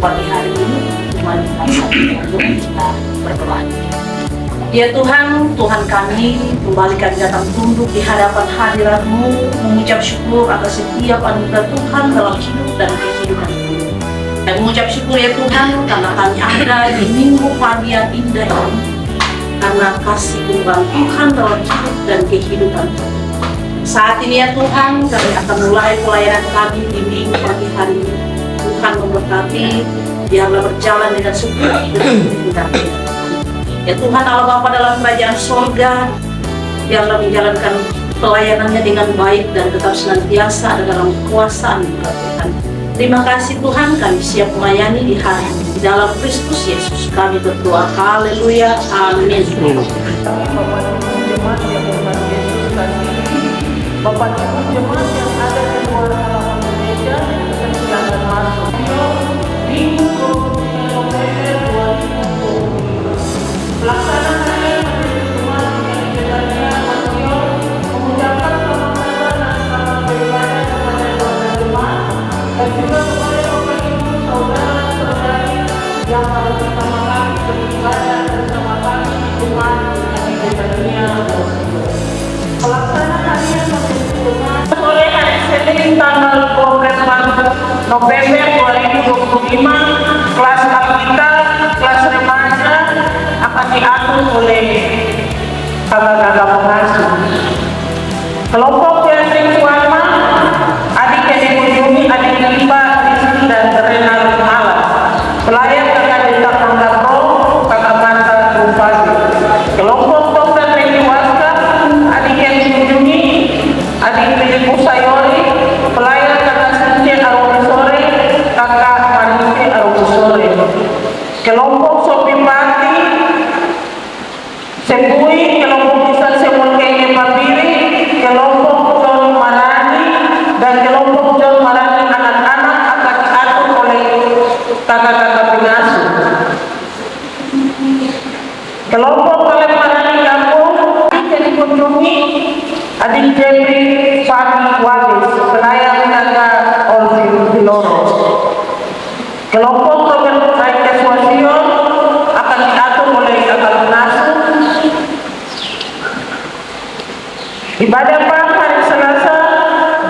pagi hari ini. Mari kita berdoa. Ya Tuhan, Tuhan kami kembali kami datang tunduk di hadapan hadirat-Mu, mengucap syukur atas setiap anugerah Tuhan dalam hidup dan kehidupan kami. Dan mengucap syukur ya Tuhan karena kami ada di minggu pagi yang indah ini, karena kasih Tuhan Tuhan dalam hidup dan kehidupan kami. Saat ini ya Tuhan, kami akan mulai pelayanan kami di minggu pagi hari ini. Tuhan memberkati, biarlah berjalan dengan sukses dan mendampingi. Ya Tuhan Allah Bapa dalam kerajaan sorga, biarlah menjalankan pelayanannya dengan baik dan tetap senantiasa ada dalam kekuasaan Tuhan. Terima kasih Tuhan, kami siap melayani di hari ini. Di dalam Kristus Yesus kami berdoa. Haleluya. Amin. Bapak Ibu jemaat yang ada di luar halaman gereja, silakan masuk. Minggu 23 November 2020. Pelaksanaan harian menjadi jemaat yang kegiatannya Masio mengucapkan selamat datang dan selamat beribadah kepada keluarga jemaat dan juga kepada Bapak Ibu saudara-saudari yang baru pertama kali beribadah bersama kami di jemaat yang kegiatannya Masio. Pelaksanaan harian menjadi jemaat oleh hari Senin tanggal 12 November 2025, kelas Alkitab, kelas remaja akan diatur oleh kakak-kakak pengasuh. Kelompok yang Suama, adik yang dikunjungi, adik Lipa, Rizky dan Renal Malas. Pelayan kakak Desa Panggapro, kakak Manta Rupagi. Kelompok Dokter Reni Waska, adik yang dikunjungi, adik Filipu Sayori. Pelayan kakak Sintia Arwusore, kakak Manisi Arwusore. Kelompok Sopi Pati Sepui, kelompok Kisah Semul Kenge Papiri, kelompok John Marani, dan kelompok John Marani anak-anak akan diatur oleh kakak-kakak pengasuh. Kelompok Kalem Marani Kampung, adik yang dikunjungi, adik Jeffrey Fadi Wagis, pelayan kakak Olvi Biloro. Kelompok Robert Raika Swasio akan diatur oleh kakak pengasuh. Ibadah PAM hari Selasa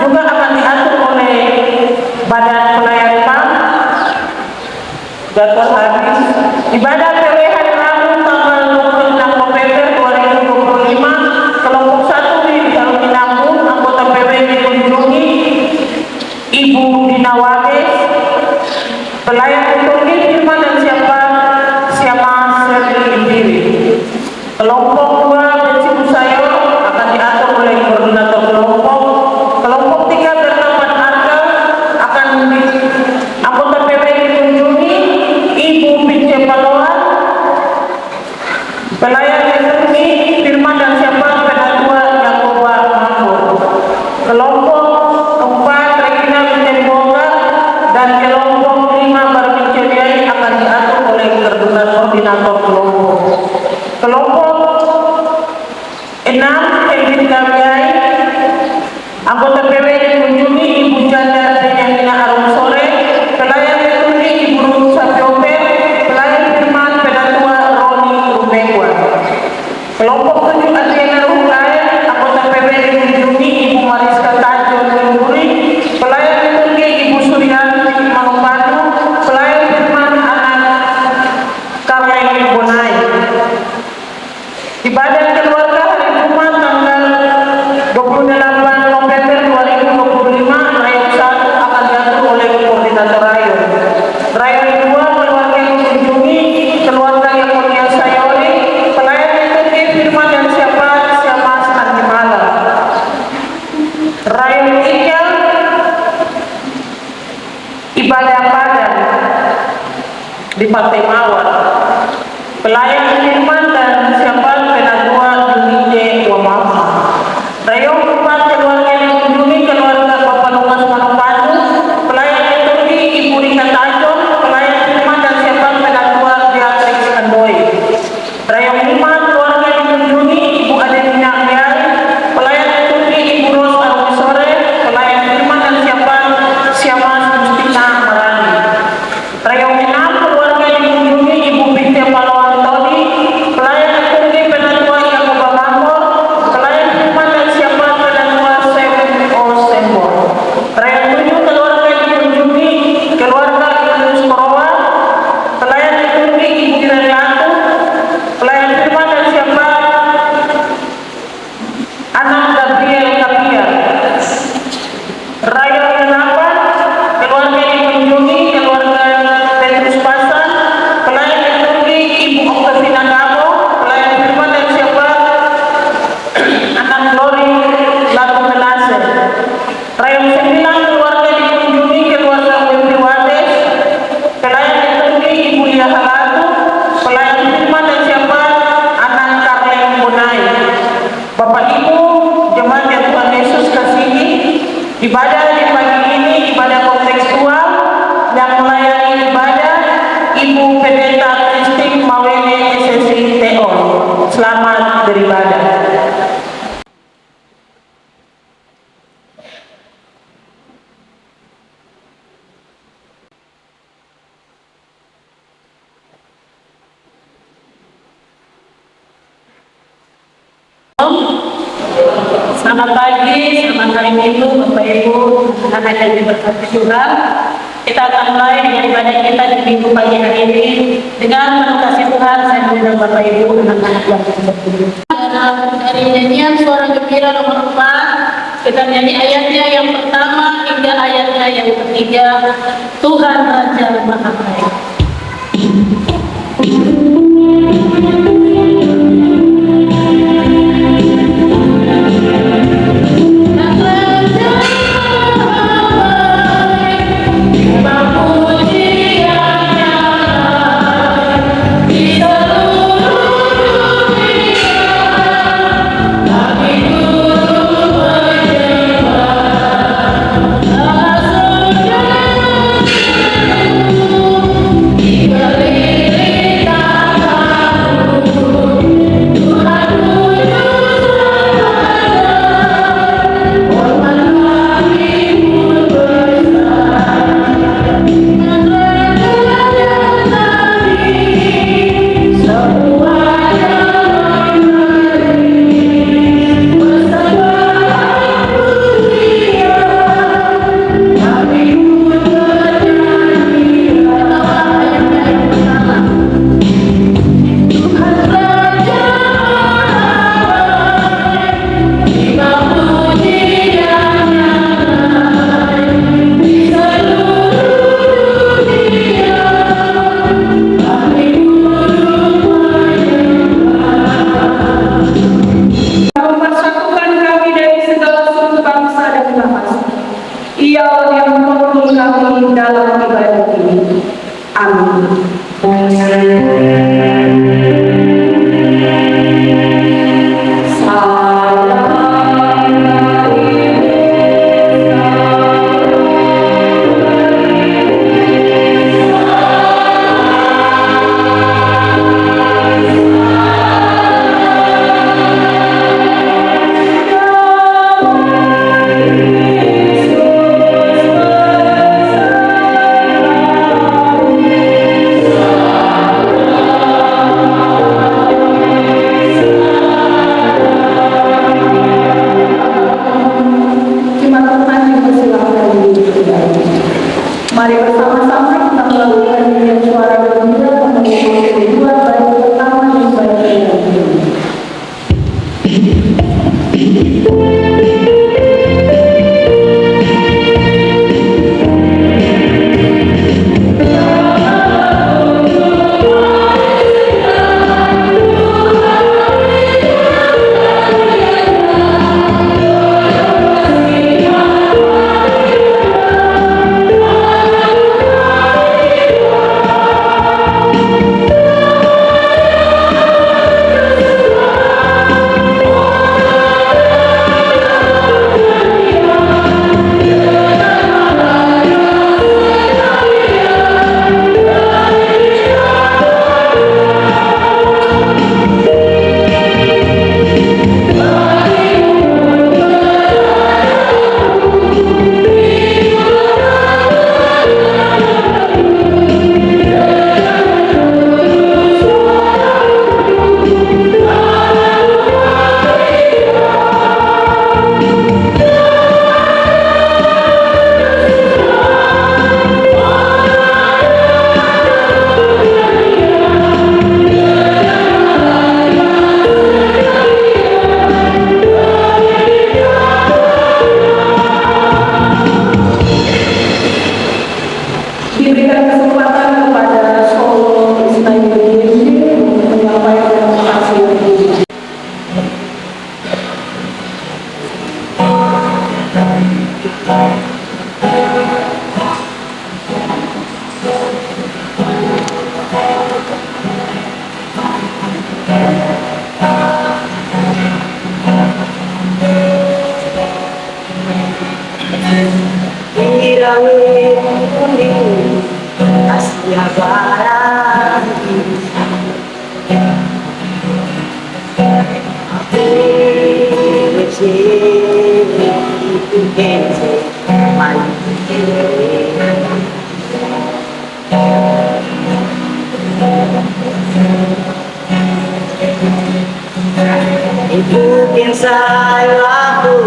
juga akan diatur oleh Badan Pelayan PAM. Jadwal habis. Ibadah PW hari Rabu tanggal 26 November 2025, kelompok 1 di Jalmi Nampung, anggota PW dikunjungi Ibu Dina Wabes, pelayan liturgi firman dan siapa Serli Indiri. Kelompok 2 Beci Busayo akan diatur oleh koordinator kelompok. Kelompok 3 Bertaman Arka akan anggota PW dikunjungi Ibu Pince Paloan, pelayan liturgi firman dan siapa Penatua Yakoba Mahmud. Kelompok 4 Regina Witemboga dan kelompok 5 Barbinceriai akan diatur oleh koordinator kelompok. Kelompok 6 Kevin Kamiai, anggota PW dikunjungi Ibu Janda Benyamina Arumsore, pelayan liturgi Ibu Ruth Sapiope, pelayan firman Penatua Roni Rumegwa. Kelompok 7 Adriana Rukai, anggota PW dikunjungi Ibu Mariska Tajo Limburi, pelayan liturgi Ibu Suryanti Manupadu, pelayan firman anak Karmel Bonai. Ibadah keluarga hari Jumat tanggal 28 November 2025, Rayon 1 akan diatur oleh koordinator Rayon. Rayon 2 keluarga yang dikunjungi keluarga yang mulia Sayori, pelayan liturgi firman dan siapa Mas Andi Malam. Rayon 3 ibadah padan di Pantai Mawar, pelayan firman dan siapa Penatua Dunite Wamama. Rayon 4 keluarga yang dikunjungi keluarga Bapak Lukas Manupadu, pelayan liturgi Ibu Rika Tajon, pelayan firman dan siapa Penatua Beatrix Andoi. Rayon 5 keluarga yang dikunjungi Ibu Adelina Miari, pelayan liturgi Ibu Ros Arwisore, pelayan firman dan siapa Justina Marani. Rayon Ibu Pendeta Christine Mawene SSI Teon. Selamat beribadah. Selamat pagi, selamat hari Minggu, Bapak Ibu, anak-anak yang diberkati Tuhan. Kita akan mulai dengan ibadah kita di Minggu pagi hari ini dengan penuh kasih Tuhan. Saya mengundang Bapak Ibu, anak-anak yang berkumpul. Dari nyanyian suara gembira nomor 4, kita nyanyi ayatnya yang pertama hingga ayatnya yang ketiga. Tuhan Raja Maha Baik. Mari bersama-sama kita melakukan nyanyian suara gembira menuju kedua bait pertama dan bait kedua. Diberikan kesempatan kepada Solo Ismail untuk menyampaikan terima kasih. Di langit kuning, Asia Barat. Ikutin saya aku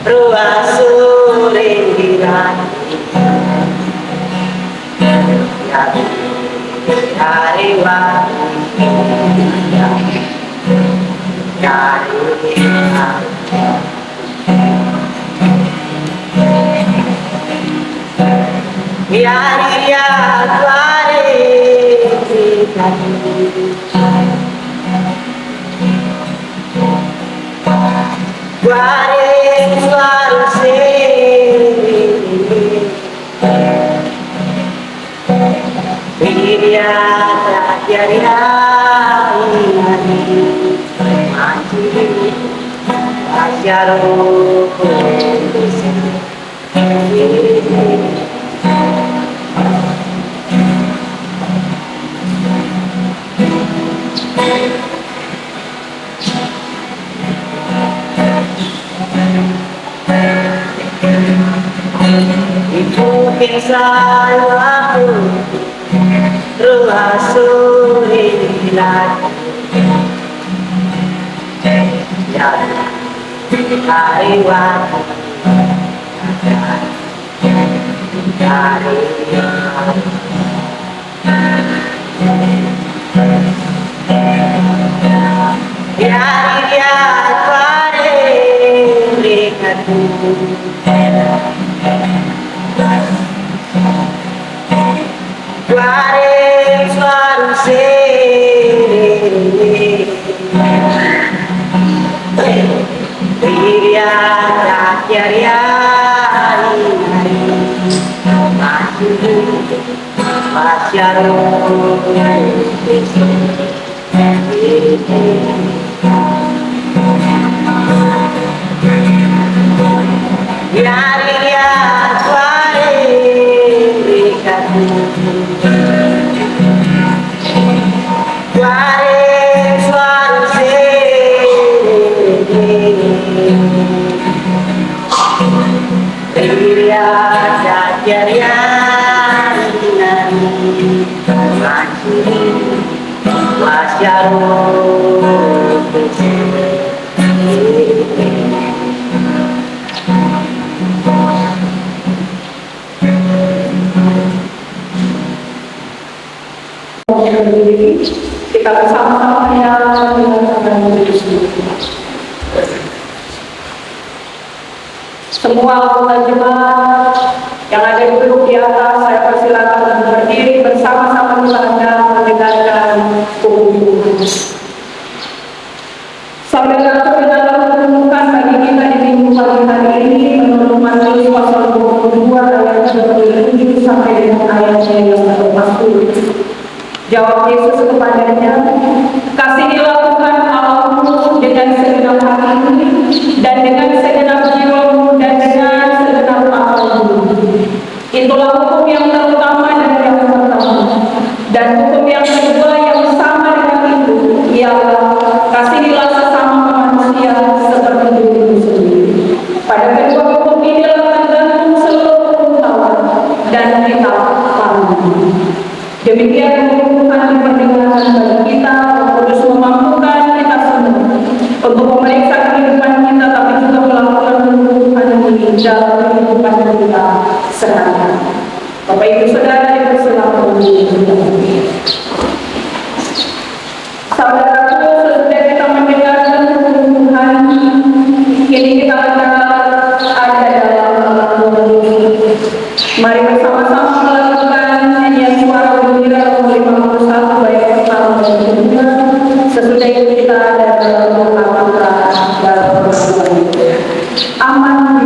ruas sore hilang hari waktu biar dia guarda suara dia dari ikutin saya ruas sore lagi hari waktu dari dia pada dekatku guarda suara dia dari kita bersama-sama yang mendengarkan semua anggota jemaat yang ada duduk di atas, saya persilakan untuk berdiri bersama-sama kita mendengarkan pengumuman. Saudara, saudara renungkan bagi kita di minggu pagi hari ini menurut Matius pasal 22 ayat 27 sampai dengan ayatnya yang ke-40. Jawab Yesus kepadanya, kasihilah Tuhan Allahmu dengan segenap hatimu dan dengan segenap jiwamu dan dengan segenap akalmu. Itulah hukum yang terutama dan yang pertama. Dan hukum yang kedua yang sama dengan itu ialah kasihilah sesama manusia seperti dirimu sendiri. Pada kedua hukum inilah tergantung seluruh pengetahuan dan kita pahami. Demikian Tuhan diperdengarkan bagi kita, Kudus memampukan kita semua untuk memeriksa kehidupan kita, tapi juga melakukan penyembuhan ini dalam kehidupan kita sehari-hari. Bapak Ibu Saudara dipersilakan saudaraku, sesudah kita mendengarkan Tuhan, kini kita mendengar ada dalam mari bersama-sama melakukan nyanyian suara gembira nomor 51 baik pertama dan kedua. Sesudah itu kita ada dalam doa dalam persembahan aman di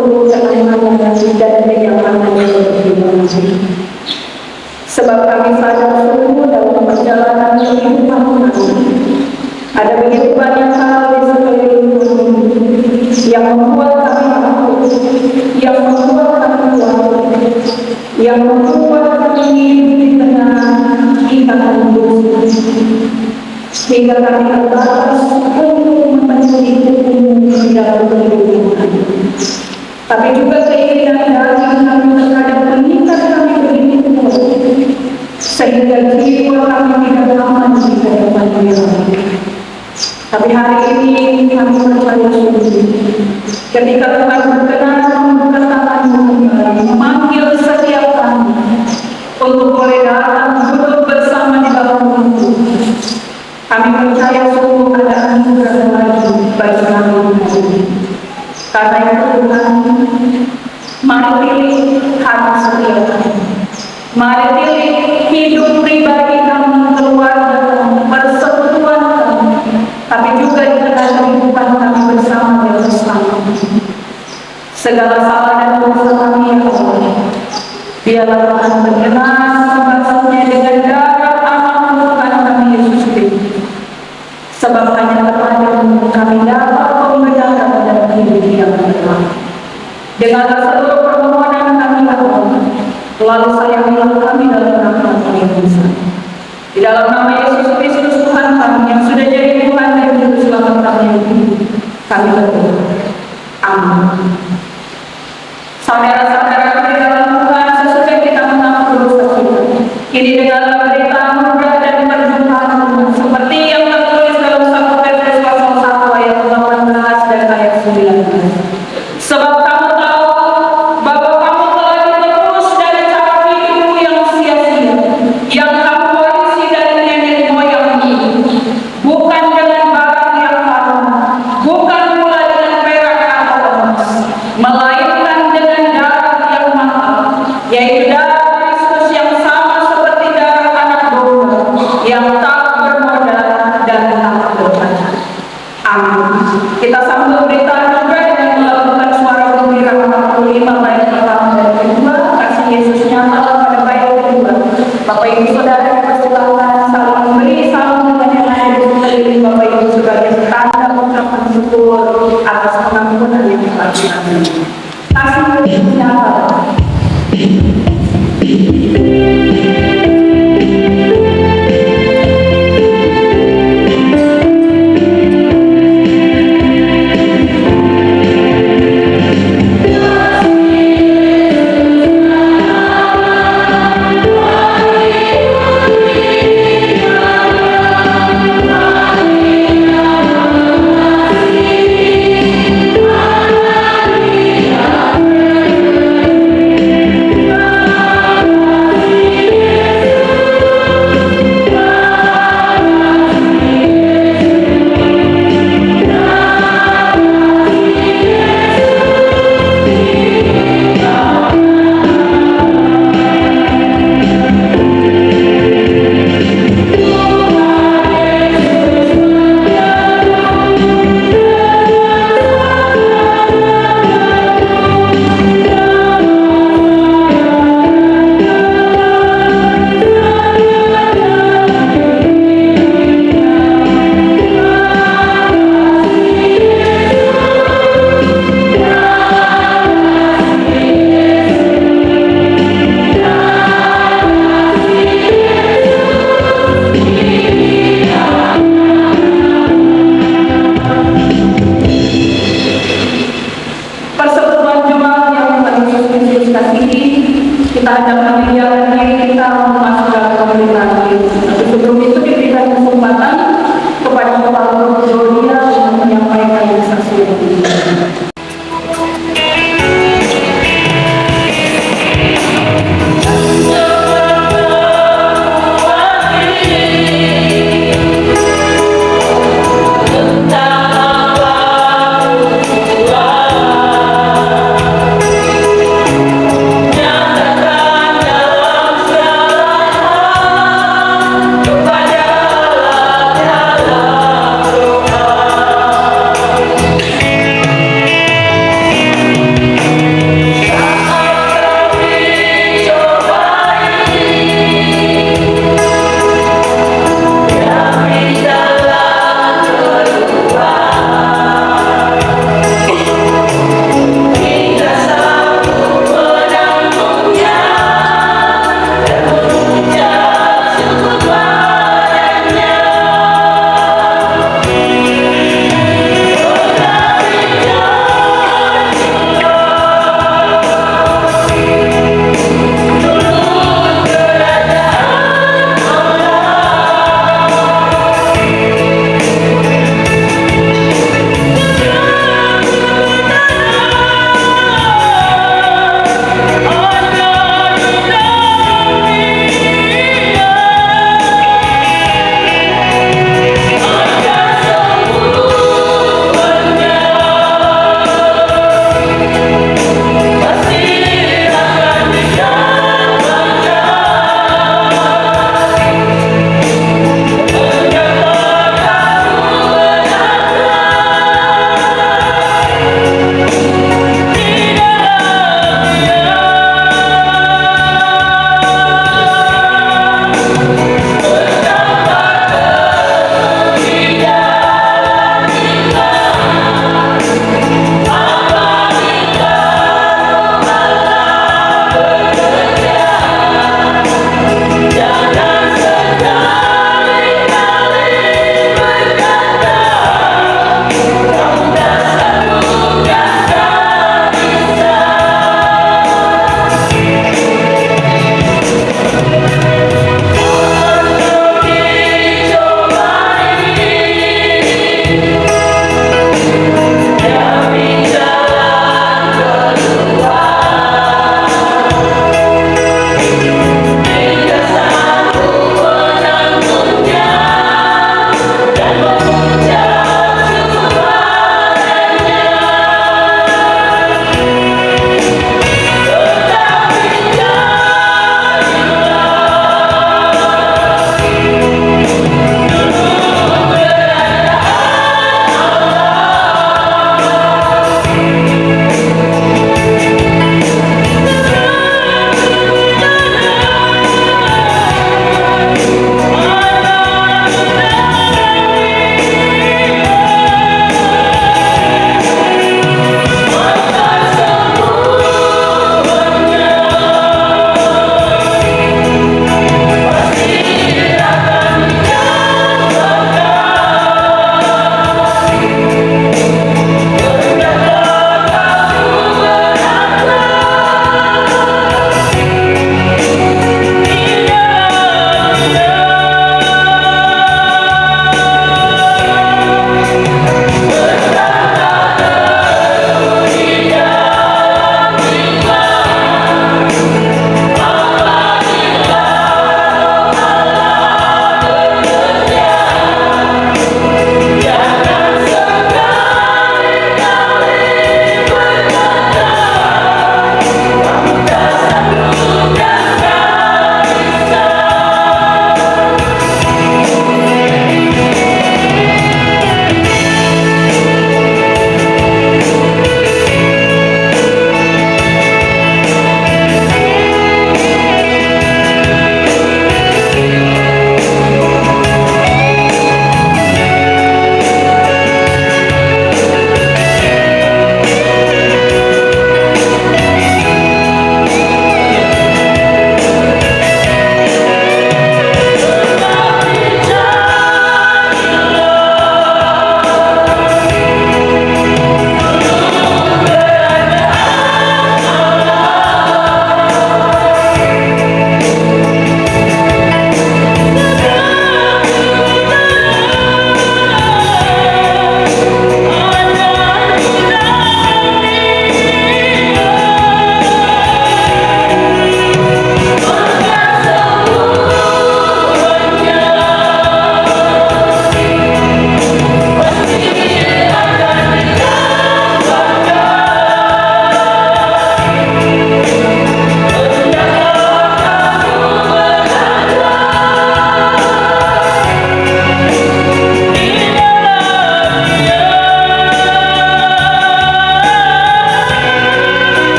sungguh keamanan dan kenyamanan yang berterima kasih. Sebab kami sadar sungguh dalam perjalanan kehidupan kami ada begitu banyak hal di sekeliling kami yang membuat kami takut, yang membuat kami khawatir, yang membuat kami hidup di tengah ikatan dosa, sehingga kami terbatas untuk memenuhi di dalam kehidupan kami. Tapi juga keinginan daging kami terhadap pengingat kami begitu kuat, sehingga jiwa kami tidak aman di hadapan Dia. Tapi hari ini kami percaya sungguh, ketika Tuhan berkenan membuka tangan-Mu kembali, memanggil setiap kami untuk boleh datang duduk bersama di dalam Tuhan. Kami percaya sungguh ada anugerah lagi bagi kami hari ini. Karena itu Tuhan, mari pilih hati setiap kami. Mari pilih hidup pribadi kami, keluarga kami, persekutuan kami, tapi juga di tengah kehidupan kami bersama dan bersama. Segala salah dan dosa kami ya Allah, biarlah Tuhan berkenan membasuhnya dengan darah anak Tuhan kami Yesus Kristus. Sebab hanya kepada-Mu kami dapat pembenaran dan hidup yang benar. Dengarlah seluruh permohonan kami ya Allah, lalu sayangilah kami dalam nama Tuhan. Di dalam nama Yesus Kristus Tuhan kami yang sudah jadi Tuhan dan Juru Selamat kami yang hidup, kami berdoa. Amin. Saudara-saudara kami dalam Tuhan, sesudah kita mengaku dosa kita, ini dengarlah berita anugerah dan perjumpaan Tuhan, seperti yang tertulis dalam 1 Petrus pasal 1 ayat 18 dan ayat 19. Sebab kamu tahu bahwa kamu telah ditebus dari cara hidupmu yang sia-sia, yang kamu warisi dari nenek moyangmu, bukan dengan barang yang haram, bukan pula dengan perak atau emas, melainkan dengan darah yang mahal, yaitu darah Kristus yang sama seperti darah anak domba, yang tak bernoda dan tak bercacat. Amin. Kita sambut berita anugerah dengan melakukan suara gembira 45 bait pertama dan kedua. Kasih Yesus nyata pada bait kedua. Bapak Ibu Saudara dipersilakan saling memberi salam dengan yang ada di sekeliling Bapak Ibu sebagai tanda ucapan syukur atas pengampunan yang telah kita beri. Kasih Yesus nyata. Kita ajak meninggalkan diri kita untuk masuk dalam pemerintahan Yesus. Tapi sebelum itu diberikan kesempatan kepada Bapak Guru Jodia untuk menyampaikan kesaksian ini.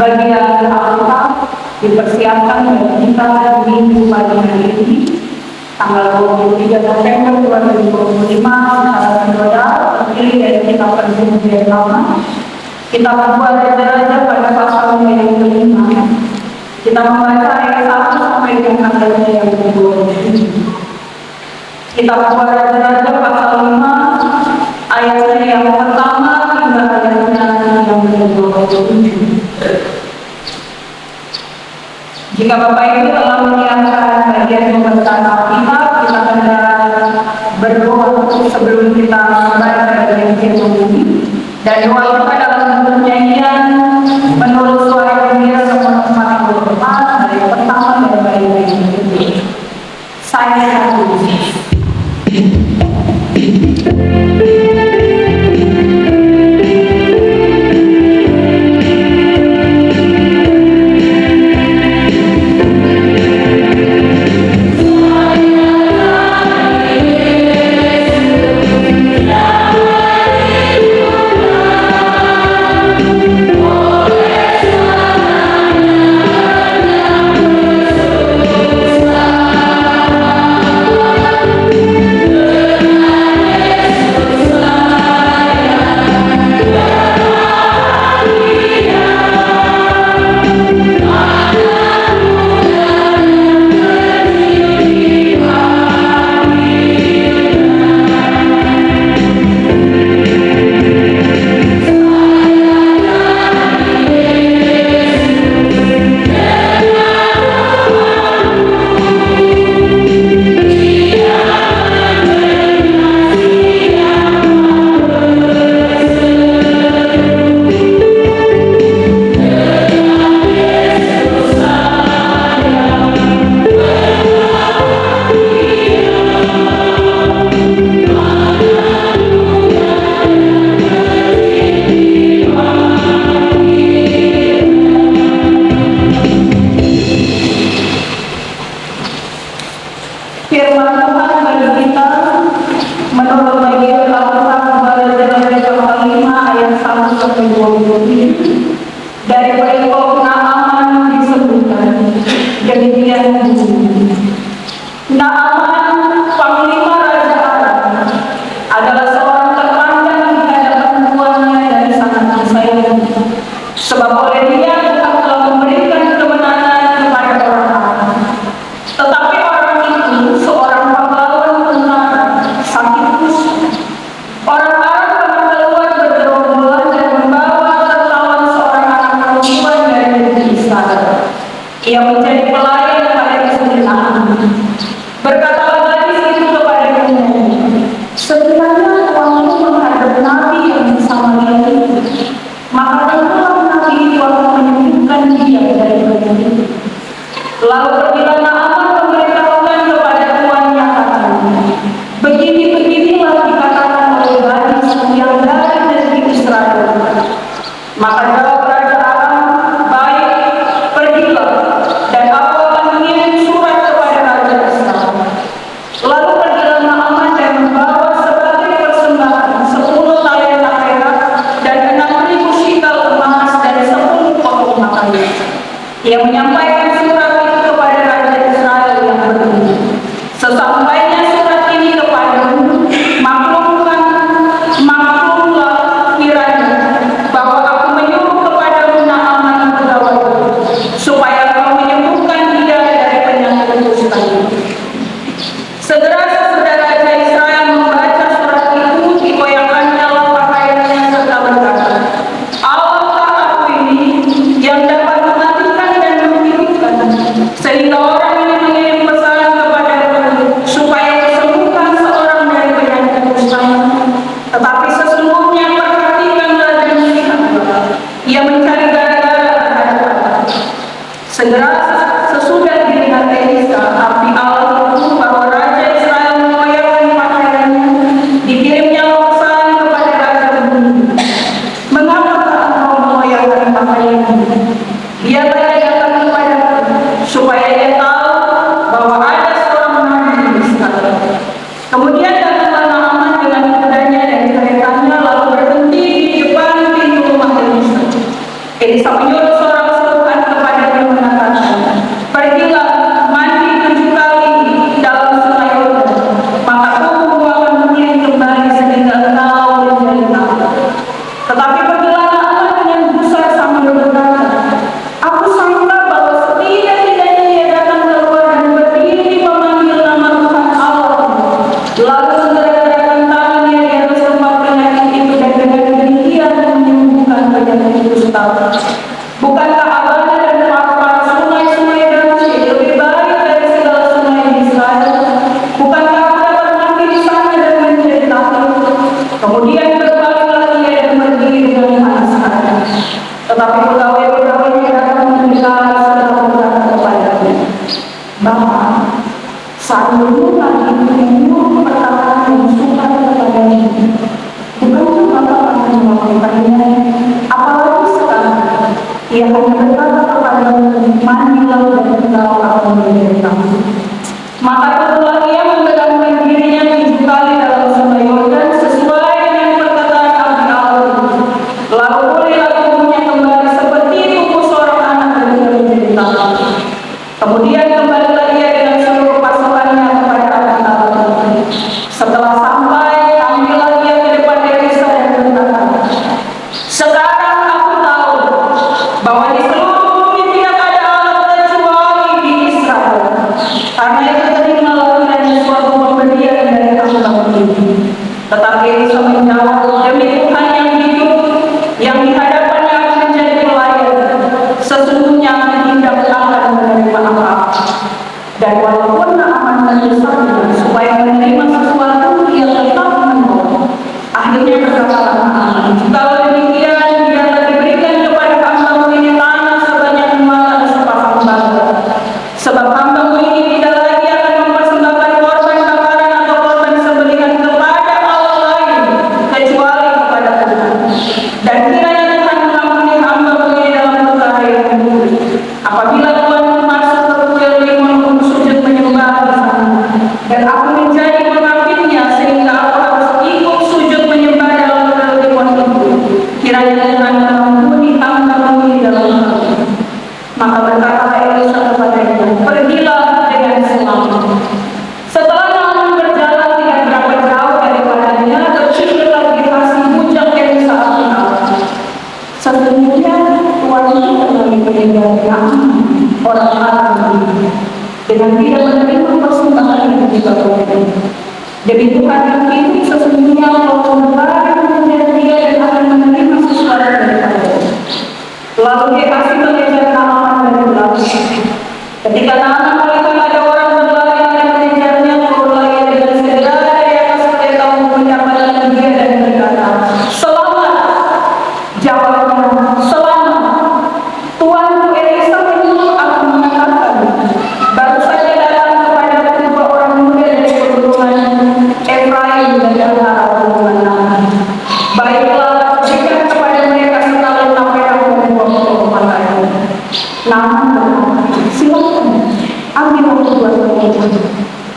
Bagian Alkitab dipersiapkan bagi kita minggu pagi hari ini, tanggal 23 November 2025, secara saudara terdiri dari kitab Perjanjian Lama. Kita membuat raja-raja pada pasalnya yang kelima. Kita membaca ayat 1 sampai dengan ayat yang ke-27. Kita membuat raja-raja pasal 5, ayatnya yang pertama hingga ayatnya yang ke-27. Jika Bapak Ibu telah menyiapkan bagian pembacaan Alkitab, kita hendak berdoa sebelum kita membaca bagian firman ini. Dan doa kita dalam bentuk nyanyian menurut suara gembira teman-teman yang berhormat dari pertama dan baik yang kedua. Saya Yesus. Firman Tuhan bagi kita menurut bagian Alkitab Raja-Raja pasal 5 ayat 1 sampai 27. Dari perikop Naaman disebutkan demikian bunyinya. Naaman, panglima Raja Aram, adalah seorang terpandang di hadapan tuannya dan sangat disayangi, sebab oleh dia Tuhan telah memberikan kemenangan kepada orang Aram. Tetapi orang itu seorang pahlawan tentara, sakit kusut. Orang Aram telah keluar bergerombolan dan membawa tertawan seorang anak perempuan dari negeri Israel. Ia menjadi pelayan pada kesulitan. Berkatalah gadis itu kepadanya, sekiranya tuanku menghadap nabi yang di Samaria itu, maka tentulah nabi itu akan menyembuhkan dia dari penyakit. Lalu pergilah Naaman memberitahukan kepada tuannya, katanya, begini-beginilah dikatakan oleh gadis yang dari negeri Israel. Maka jawab Raja Aram, baik, pergilah, dan aku akan mengirim surat kepada Raja Israel. Lalu pergilah Naaman dan membawa sebagai persembahan 10 talenta perak dan 6.000 shikal emas dan 10 potong pakaian. Ia menyampaikan surat itu kepada Raja Israel yang berbunyi, sesampainya surat ini kepadamu, maklumlah kiranya bahwa aku menyuruh kepadamu Naaman pegawai, supaya kau menyembuhkan dia dari penyakit kusta itu. Segera sesudah Raja Israel membaca surat itu, digoyangkannya pakaiannya serta berkata, Allahkah aku ini yang dapat mematikan dan menghidupkan, sehingga orang ini mengirim pesan kepadaku supaya disembuhkan seorang dari penyakit kustanya. Tetapi sesungguhnya perhatikanlah dan lihatlah, ia mencari gara-gara terhadap aku. Segera sesudah dilihat Elisa, abdi Allah itu, bahwa Raja Israel mengoyakkan pakaiannya, dikirimnya pesan kepada Raja berbunyi, mengapa engkau mengoyakkan pakaianmu? Dia datang kepadaku supaya dia tahu Bapa, saat dulu lagi menyuruh perkataan yang suka kepadanya, bukankah Bapa akan melakukannya? Apalagi sekarang, ia hanya berkata kepadamu, mandilah dan engkau akan menderita. Maka keluar ia mendekatkan dirinya 7 kali dalam sungai Yordan sesuai dengan perkataan Abdi Allah. Lalu pulihlah tubuhnya kembali seperti tubuh seorang anak dan ia menderita. Kemudian kembalilah ia dengan seluruh pasukannya kepada Abdi Allah. Setelah sampai, ambillah ia ke depan Elisa dan berkata, sekarang aku tahu bahwa di seluruh bumi tidak ada Allah kecuali di Israel. Karena itu terimalah kiranya suatu pemberian dari Allah ini. Tetapi Elisa menjawab, demi Tuhan yang hidup, yang di hadapannya aku menjadi pelayan, sesungguhnya aku tidak akan menerima apa-apa. Dan walaupun Naaman mendesaknya supaya menerima sesuatu, ia tetap menolak. Akhirnya berkatalah Naaman, kalau demikian, biarlah diberikan kepada hambamu ini tanah sebanyak emas dan sepasang batu. Sebab hambamu ini tidak lagi akan mempersembahkan korban bakaran atau korban sembelihan kepada Allah lain kecuali kepada Tuhan. Dan kiranya Tuhan mengampuni hambamu ini dalam perkara yang ini. Apabila Tuhan masuk ke kuil limon untuk sujud menyembah di sana, dan aku menjadi pengabdinya sehingga aku harus ikut sujud menyembah dalam kuil limon itu, kiranya Tuhan mengampuni hambamu ini dalam hal ini. Maka berkata Elisa kepadanya, pergilah dengan selamat. Setelah Naaman berjalan tidak berapa jauh daripadanya, terciptalah Gehazi bujang Elisa Abdi Allah. Sesungguhnya Tuhan itu kembali meninggalkan Naaman orang Aram ini dengan tidak menerima persembahan yang dibawakan. Demi Tuhan yang hidup, sesungguhnya Allah kembali menjadi dia dan akan menerima sesuatu daripadanya. Lalu Gehazi mengejar Naaman dari belakang. Ketika Naaman melihat ada orang berlari yang mengejarnya, turunlah ia dengan segera dari atas kereta untuk menyelamatkan dia dan berkata, selamat. Jawabnya, selamat. Tuanku Elisa menyuruh aku mengatakan, baru saja datang kepada kedua orang muda dari keturunan Efraim dan antara keturunan Naaman. Baiklah, berikan kepada mereka setali perak dan 20 pakaian. Naaman berkata, silakan, ambil waktu buat mereka.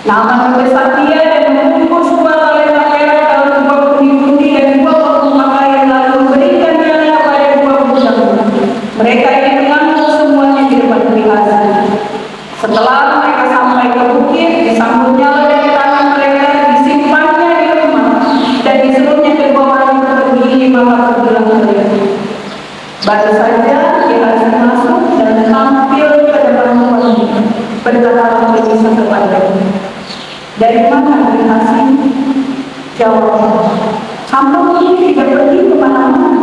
Naaman mendesak dia dan mengumpul sebuah tali perak dalam 2 pundi-pundi dan 20 pakaian, lalu memberikannya kepada 2 bujang. Mereka ini mengambil semuanya di depan Gehazi. Setelah mereka sampai ke bukit, disambutnya dari tangan mereka, disimpannya di rumah, dan disuruhnya kedua orang itu pergi, maka pergilah mereka. Baru saja Gehazi masuk dan tampil ke depan tuannya, berkatalah Elisa kepadanya, dari mana Gehazi? Jawabnya, hamba ini tidak pergi kemana-mana.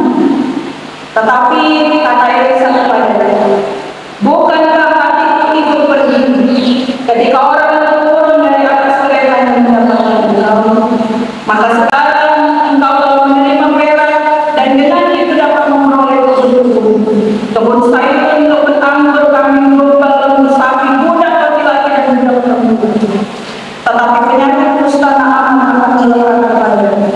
Tetapi kata Elisa kepadanya, bukankah hatiku ikut pergi ketika orang itu turun dari atas kereta dan mendapatkan engkau? Maka sekarang engkau telah menerima perak dan dengan itu dapat memperoleh kebun sayur untuk bertambur, kambing domba, lembu, sapi, budak laki-laki dan budak perempuan. Tetapi penyakit kusta Naaman akan melekat kepadanya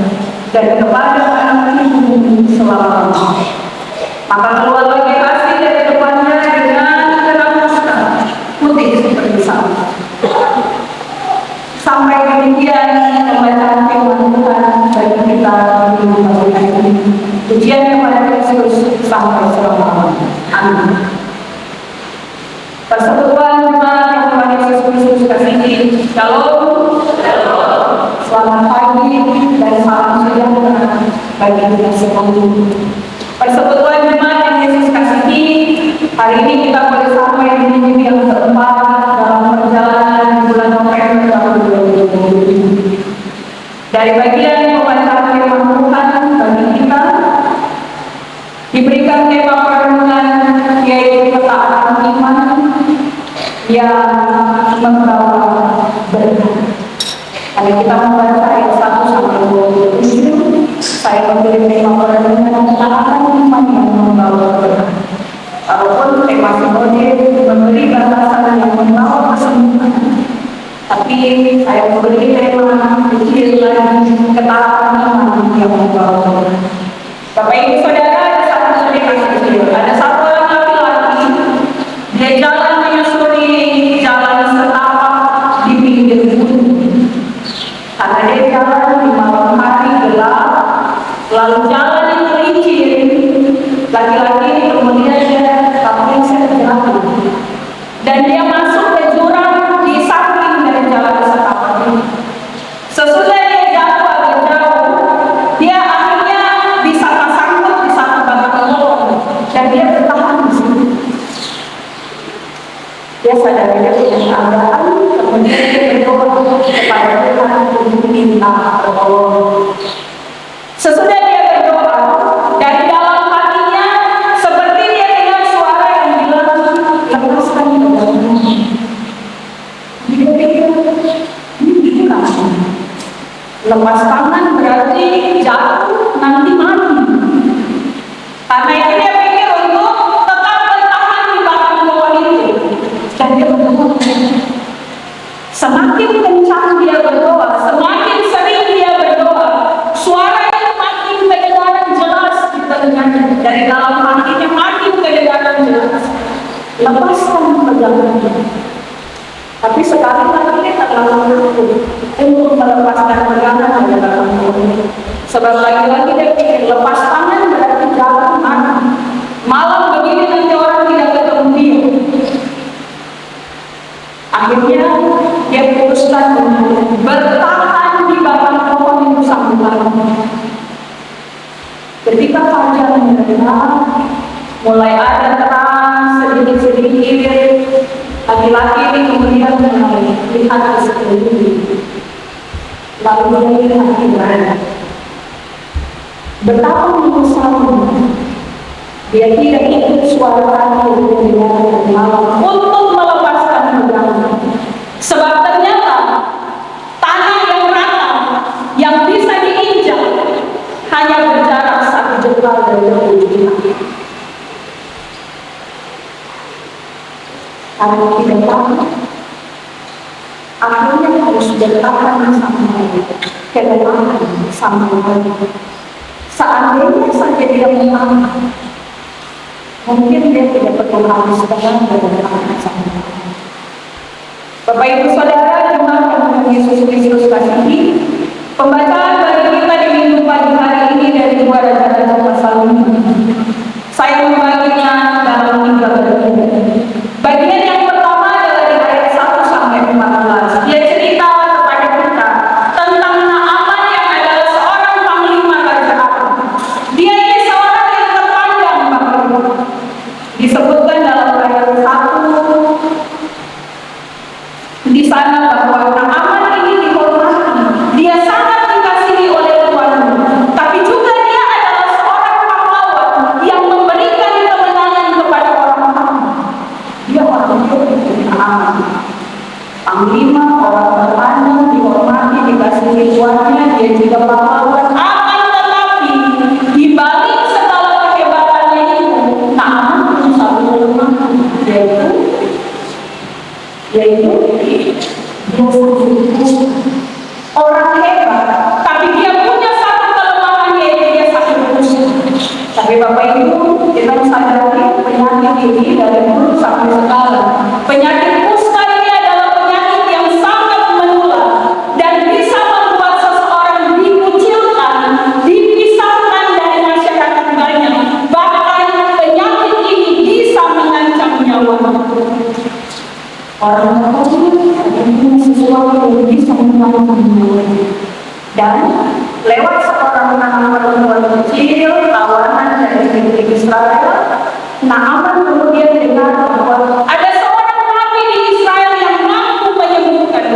dan kepada anak ibumu selama-lamanya. Maka keluarlah Gehazi dari depannya dengan kena kusta putih seperti salju. Sampai demikian pembacaan firman Tuhan bagi kita di rumah ini. Pujian kepada Kristus sampai selama-lamanya. Amin. Persekutuan jemaat yang Tuhan Yesus Kristus kasihi, Shalom. Selamat pagi dan salam sejahtera bagi kita semuanya. Persekutuan jemaat yang Yesus kasihi, hari ini kita boleh sampai di minggu yang keempat dalam perjalanan bulan November tahun 2020. Dari bagian pembacaan firman Tuhan bagi kita diberikan tema perenungan, yaitu ketaatan iman yang membawa berkat. Kalau kita membaca ayat 1 sampai 27, saya memilih tema perenungan ketaatan iman yang membawa berkat. Walaupun tema sinode memberi batasan yang membawa kesembuhan saya memberi tema kecil lagi ketaatan iman yang membawa. Bapak Ibu Saudara, ada satu cerita kecil. Ada satu orang laki-laki, dia jalan menyusuri jalan setapak di pinggir gunung. Karena dia jalan di malam hari gelap, lalu jalan yang licin. Laki-laki ini kemudian dia terpleset jatuh, dan dia masuk ke jurang di samping dari jalan setapak ini. Sesudah dia jatuh agak jauh, dia akhirnya bisa tersangkut di satu batang pohon, dan dia bertahan di situ. Dia sadar dia punya keadaan, kemudian dia berdoa kepada Tuhan untuk minta tolong. Sesudah dia berdoa, dari dalam hatinya seperti dia dengar suara yang bilang, lepaskan pedangmu. Dia pikir, ini bukan. Lepas tangan berarti jatuh, nanti mati. Karena itu dia pikir untuk tetap bertahan di batang pohon itu. Dan dia berdoa. Semakin kencang dia berdoa, semakin sering dia berdoa, suara itu makin kedengaran jelas di telinganya. Dari dalam hatinya makin kedengaran jelas. Lepaskan pedangmu. Tapi sekali lagi dia terlalu takut untuk melepaskan pegangan dari dalam pohon. Sebab lagi-lagi dia pikir lepas tangan berarti jalan mati. Malam begini nanti orang tidak ketemu dia. Akhirnya dia putuskan untuk bertahan di batang pohon itu sampai malam. Ketika fajar mendekat, mulai ada terang sedikit-sedikit, laki-laki ini kemudian mulai lihat ke sekeliling. Lalu dia lihat ibadah. Betapa menyesalnya dia tidak ikut suara kaki yang didengar malam untuk melepaskan pedangnya. Sebab ternyata tanah yang rata yang bisa diinjak hanya berjarak 1 jengkal dari ujung kaki. Karena tidak tahu, akhirnya harus bertahan sampai kelelahan sampai hari. Seandainya saja dia menang, mungkin dia tidak perlu harus bertahan dan bertahan sampai hari. Bapak Ibu Saudara, jemaat yang Yesus Kristus kasihi, pembacaan bagi kita di minggu pagi hari ini dari 2 Raja-Raja pasal 5. Saya membaginya dalam 3 bagian. Bagian yang pertama adalah dari ayat 1 sampai 14. Dia cerita kepada kita tentang Naaman yang adalah seorang panglima kerajaan. Dia ini seorang yang terpandang, Bapak Ibu. Disebutkan dalam ayat 1 di sana bahwa Naaman ini dihormati. Dia sangat dikasihi oleh tuannya. Tapi juga dia adalah seorang pahlawan yang memberikan kemenangan kepada orang-orang. Dia orang Naaman, panglima, orang terpandang, dihormati, dikasihi tuannya. Dia juga pahlawan. Akan tetapi di balik segala kehebatannya itu, Naaman punya satu kelemahan, yaitu dia orang hebat, tapi dia punya satu kelemahan, yaitu dia sakit kusta. Tapi Bapak Ibu, kita sadari penyakit ini dari dulu sampai sekarang. Penyakit kusta ini adalah penyakit yang sangat menular dan bisa membuat seseorang dikucilkan, dipisahkan dari masyarakat banyak. Bahkan penyakit ini bisa mengancam nyawanya. Orang terkecil punya sesuatu yang bisa mengalahkan nyawanya. Dan lewat seorang anak perempuan kecil, tawanan dari negeri Israel, Naaman kemudian dengar bahwa ada seorang nabi di Israel yang mampu menyembuhkan.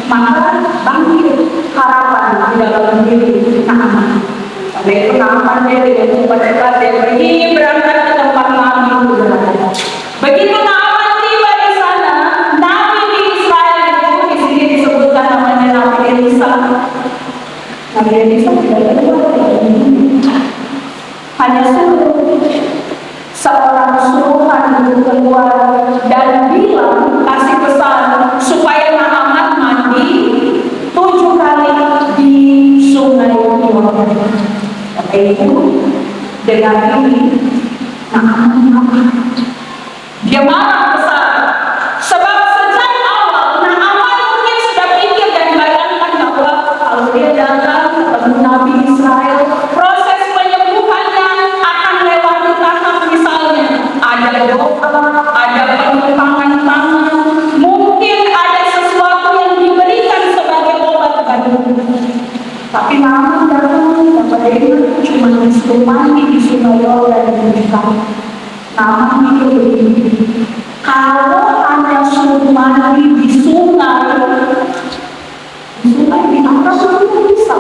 Maka bangkit harapan di dalam diri Naaman. Karena itu Naaman dia dengan cepat dia pergi berangkat ke tempat nabi itu berada. Begitu Naaman tiba di sana, nabi di Israel itu di sini disebutkan namanya Nabi Elisa. Nabi Elisa tidak keluar dari ini. Hanya suruh seorang suruhan itu keluar dan bilang, kasih pesan supaya Naaman mandi dengan ini, dia marah besar. Sebab sejak awal Naaman mungkin sudah pikir dan bayangkan bahwa kalau dia datang ketemu Nabi Israel, proses penyembuhannya akan lewati tahap misalnya ada doa, ada penukangan tangan, mungkin ada sesuatu yang diberikan sebagai obat badan. Tapi Naaman datang dapat dia cuma disuruh mandi di sungai Yordan dan dibuka. Naaman itu begini, kalau hanya suruh mandi di sungai di atas itu bisa,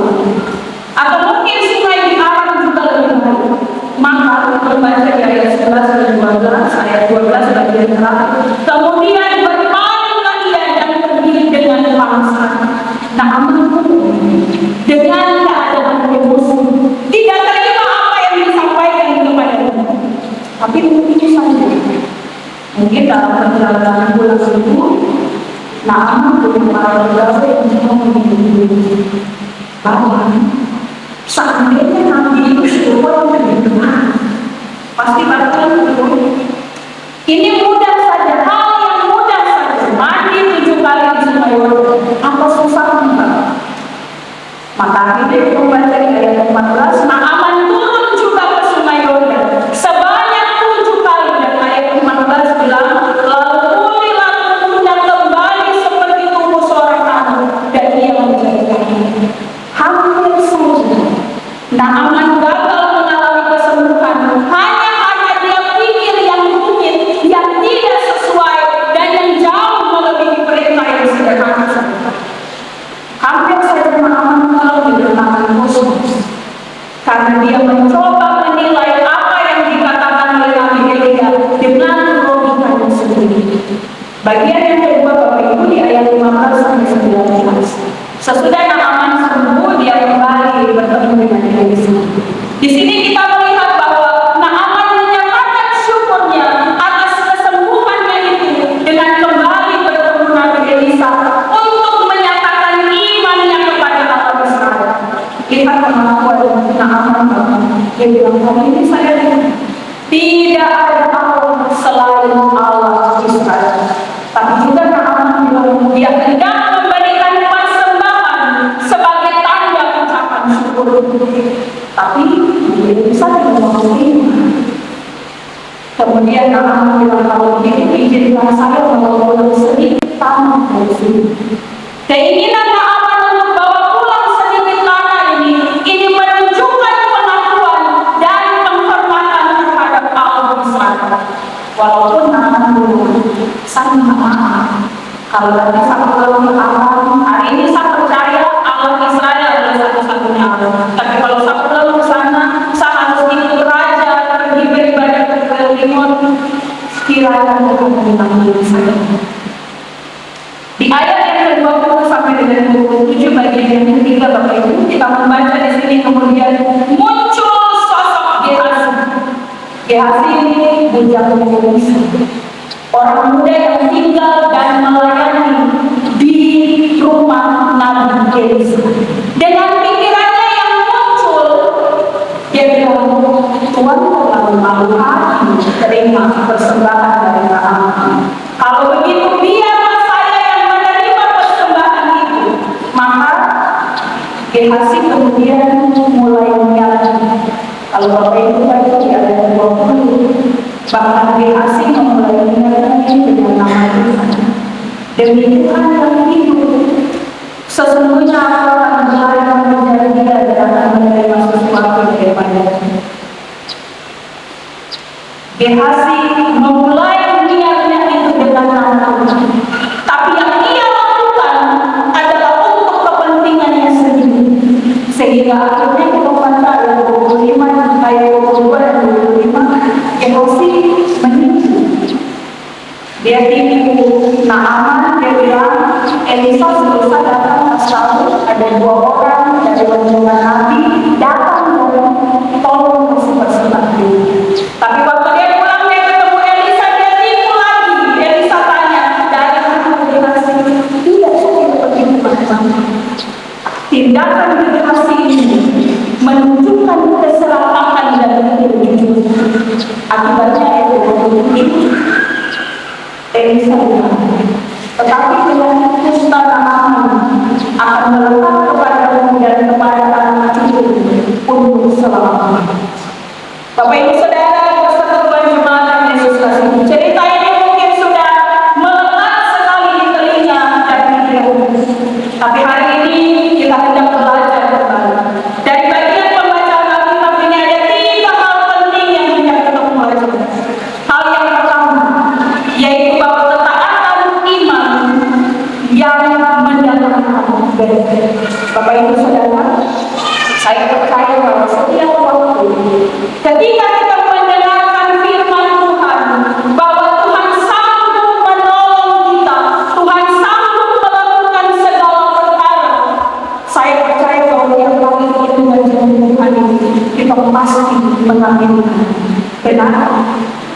atau mungkin sungai di Aram juga lebih baik. Maka membaca di ayat 11 dan 12, ayat 12 bagian terakhir. Kemudian berpalinglah ia dan pergi dengan bangsa. Naaman dengan keadaan emosi, tidak terima apa yang disampaikan kepadanya. Tapi mungkin saja, mungkin dalam perjalanan pulang itu, Naaman belum para pegawai yang menghubungi bahwa seandainya Nabi itu sudah berdoa, pasti bakal ini mudah saja, hal yang mudah saja, mandi 7 kali di sungai Yordan, apa susah enggak? Maka kita membaca di ayat 14, Naaman turun juga ke sungai Yordan sebanyak 7 kali, dan ayat 14 bilang, lalu pulihlah tubuhnya kembali seperti tubuh seorang anak, dan ia menjadi kaki. Hampir saja Naaman gagal mengalami kesembuhan hanya karena dia pikir yang rumit, yang tidak sesuai, dan yang jauh melebihi perintah yang sederhana. Hampir saja Naaman mengalami tantangan khusus karena dia mencoba menilai apa yang dikatakan oleh Nabi Elia dengan logikanya sendiri. Bagian yang kedua Bapak Ibu di ayat 15 sampai 19. Sesudah Naaman sembuh, dia kembali bertemu dengan Elisa. Di sini kita melihat bahwa Naaman menyatakan syukurnya atas kesembuhannya itu dengan kembali bertemu Nabi Elisa untuk menyatakan imannya kepada Allah Israel. Lihat pengakuan Naaman, dia bilang, hari ini saya tidak ada Allah selain Allah Israel. Tapi juga Naaman bilang, dia hendak memberikan persembahan sebagai tanda ucapan syukur. Tapi dia bisa menerima. Kemudian Naaman bilang, kalau begitu izinkan saya membawa sedikit tanah dari sini. Keinginan Naaman untuk bawa pulang sedikit tanah ini menunjukkan pengakuan dan penghormatan terhadap Allah Israel. Walaupun Naaman dulu, saya maaf. Kalau nanti saya belum aman, hari ini saya percaya Allah Israel adalah satu-satunya Allah. Tapi kalau saya belum ke sana, saya harus ikut raja pergi beribadah ke Limon. Kiranya Tuhan melindungi saya. Di ayat yang ke-20 sampai dengan 27 bagian yang ketiga Bapak Ibu, kita membaca di sini kemudian muncul sosok Gehazi. Gehazi ini bujang Elisa, orang muda yang tinggal dan melayani di rumah Nabi Elisa. Dengan pikirannya yang muncul, dia bilang, Tuhan terlalu malu hati terima persembahan dari Naaman. Kalau begitu biarlah saya yang menerima persembahan itu. Maka Gehazi kemudian mulai menyalahkan. Kalau Bapak Ibu baca di ayat 20, bahkan Gehazi memulai menyalahkan dengan nama Tuhan. Demi Tuhan yang hidup, sesungguhnya aku akan menjalankan menjadi dia dan akan menerima sesuatu daripadanya. Gehazi memulai niatnya itu dengan nama Tuhan, tapi yang ia lakukan adalah untuk kepentingannya sendiri, sehingga akhirnya kita baca ayat 25, ayat 22 dan 25, Gehazi menipu. Dia tipu Naaman, dia bilang, Elisa selesai datang ke Saul, ada 2 orang dari rombongan Nabi datang dan tolong kasih persembahan. Tapi waktu dia pulang, dia ketemu Elisa, dia tipu lagi. Elisa tanya, dari mana Gehazi? Tidak, saya pergi kemana-mana. Tindakan Gehazi ini menunjukkan keserakahan dan kehidupan. Akibatnya ayat 27 Elisa bilang, tetapi dengan kusta Naaman akan melekat kepadamu dan kepada anak cucu untuk selamanya. Bapak Ibu Saudara, beserta Tuhan Jemaat dan Yesus kasih. Cerita ini mungkin sudah melekat sekali di telinga dan pikiran. Tapi hari ini kita hendak belajar kembali. Dari bagian pembacaan Alkitab ini ada 3 hal penting yang hendak kita pelajari. Hal yang pertama, yaitu bahwa ketaatan iman yang mendatangkan berkat. Bapak Ibu Saudara, saya percaya bahwa setiap waktu ketika kita mendengarkan firman Tuhan, bahwa Tuhan sanggup menolong kita, Tuhan sanggup melakukan segala perkara, saya percaya bahwa tiap kali kita mendengar Tuhan ini, kita pasti mengaminkan. Benar?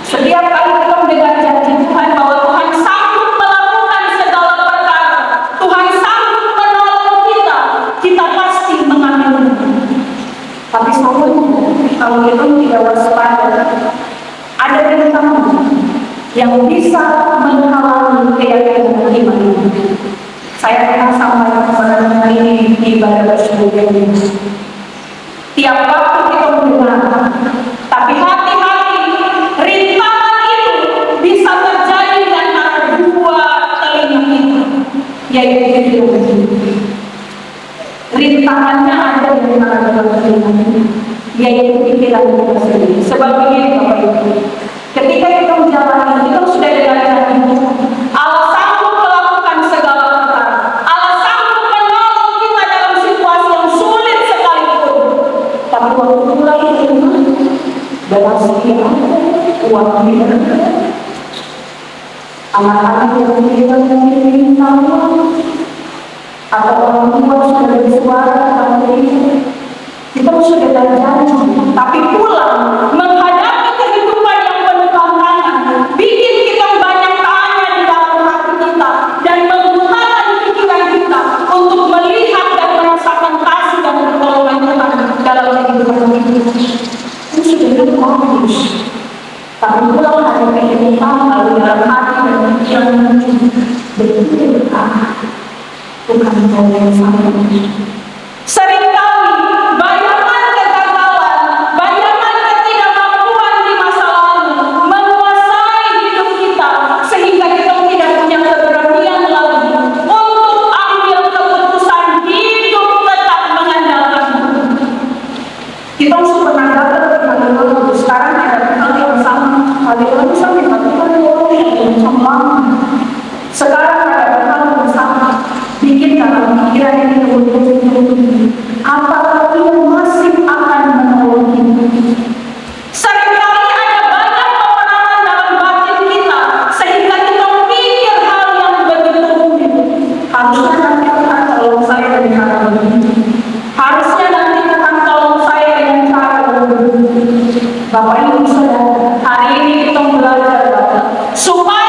Setiap kali kita mendengar janji Tuhan bahwa Tuhan sanggup melakukan segala perkara, Tuhan sanggup menolong kita, kita pasti mengaminkan. Tapi kalau kita tidak waspada, ada rintangan yang bisa menghalangi keyakinan iman ini. Saya pernah sampaikan kepada teman ini di ibadah bersebut ini. Tiap waktu kita mendengar, tapi hati-hati, rintangan itu bisa terjadi di antara 2 telinga kita, yaitu pikiran. Rintangannya ada di antara 2 telinga kita, yaitu pikiran kita sendiri. Sebab begini Bapak Ibu, ketika kita menjalani, kita sudah dengar janji Allah sanggup melakukan segala perkara, Allah sanggup menolong kita dalam situasi yang sulit sekalipun. Tapi waktu mulai terima, dalam sekian uang kita, anak-anak yang tidak memiliki tanggung, atau orang tua sudah bersuara tentang ini, kita sudah janji, tapi pulang menghadapi kehidupan yang penuh tantangan, bikin kita banyak tanya di dalam hati kita dan membutakan pikiran kita untuk melihat dan merasakan kasih dan pertolongan Tuhan dalam kehidupan kita. Itu sudah bagus, tapi pulang ada kehidupan lalu dalam hati dan pikiran betul bukan hal yang sama. Seringkali bayangan kegagalan, bayangan ketidakmampuan di masa lalu menguasai hidup kita sehingga kita tidak punya keberanian lagi untuk ambil keputusan hidup tetap mengandalkan Tuhan. Kita pernah gagal kali lalu, sekarang ada hal yang sama. Kali lalu sampai mati yang lama. Sekarang ada hal yang sama. Bikin dalam pikiran ini kemudian apakah Tuhan masih akan menolong kita? Seringkali ada banyak peperangan dalam batin kita sehingga kita pikir hal yang begitu rumit. Harusnya nanti Tuhan tolong saya dengan cara begini. Harusnya nanti Tuhan tolong saya dengan cara begini. Bapak Ibu Saudara, hari ini kita belajar supaya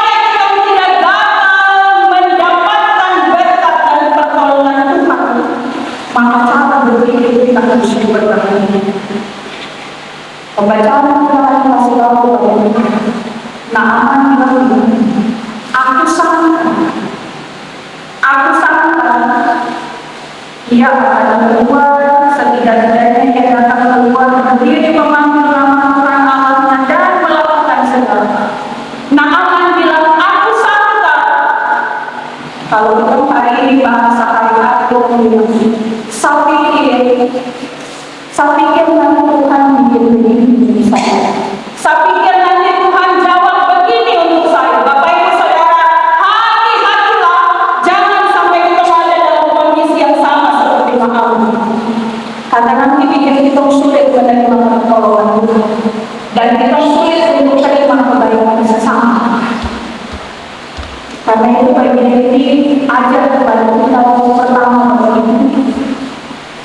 maka cara berpikir kita harus berbeda. Pembacaan Al-Quran masih tahu bahwa Naaman bilang, aku sangka ia akan keluar setidak-tidaknya ia datang keluar berdiri memanggil nama Tuhan Allahnya dan melakukan segala. Naaman bilang, aku sangka. Kalau kita hari ini bahasa hari-hari saya pikir nanti Tuhan bikin begini saya. Saya pikir nanti Tuhan jawab begini untuk saya. Bapak Ibu Saudara, hati-hatilah, jangan sampai kita ada dalam kondisi yang sama seperti Naaman. Karena nanti bikin kita sulit menerima pertolongan Tuhan dan kita sulit untuk menerima kebaikan sesama. Karena itu bagian ini ajar kepada kita pertama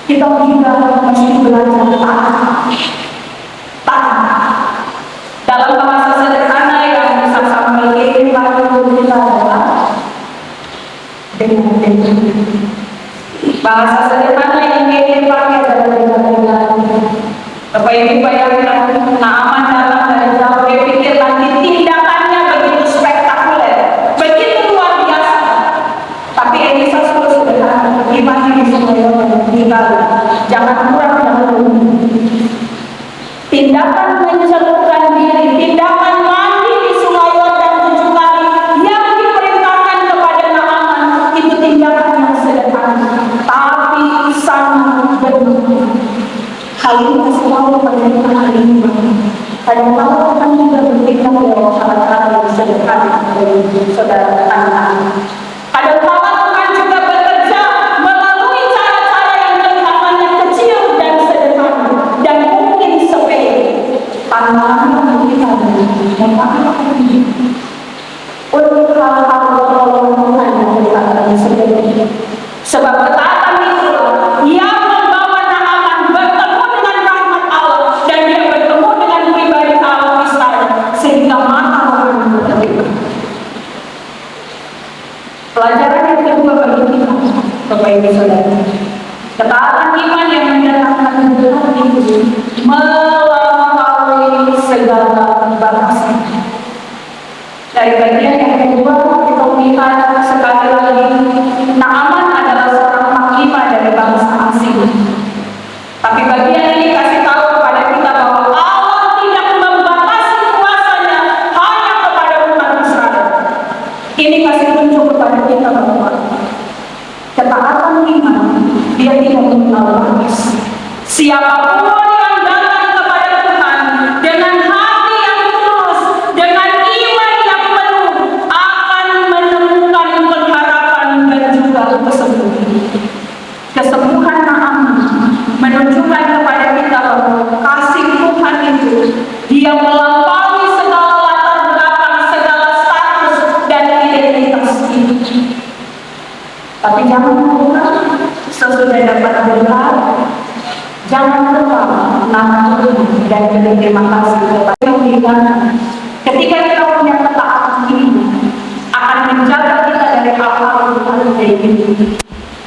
kita juga mesti belajar taat. Dalam bahasa sederhana yang bisa sampai kehidupan kita adalah dengan bahasa sederhana yang kita pakai adalah dengan. Bapak Ibu bayangkan Naaman datang dari jauh Pelajaran yang kedua bagi kita, Bapak Ibu Saudara, ketaatan iman yang mendatangkan kebenaran itu melampaui segala batasan. Dari bagian yang kedua, kita melihat sekali lagi Naaman adalah seorang panglima dari bangsa asing. Tapi bagian ini kasih tahu kepada kita bahwa Allah tidak membatasi kuasanya hanya kepada umat Israel. Ini kasih tunjuk kepada kita bahwa ketaatan iman dia tidak mengenal batas. Siapapun yang datang kepada Tuhan dengan hati yang tulus, dengan iman yang penuh, akan menemukan pengharapan dan juga kesembuhan. Kesembuhan Naaman menunjukkan kepada kita bahwa kasih Tuhan itu dia melampaui segala latar belakang, segala status dan identitas ini. Tapi jangan lupa, sesudah dapat berkat, jangan lupa nama Tuhan dan berterima kasih kepada Tuhan. Ketika kita punya ketaatan ini, akan menjaga kita dari hal-hal yang ini.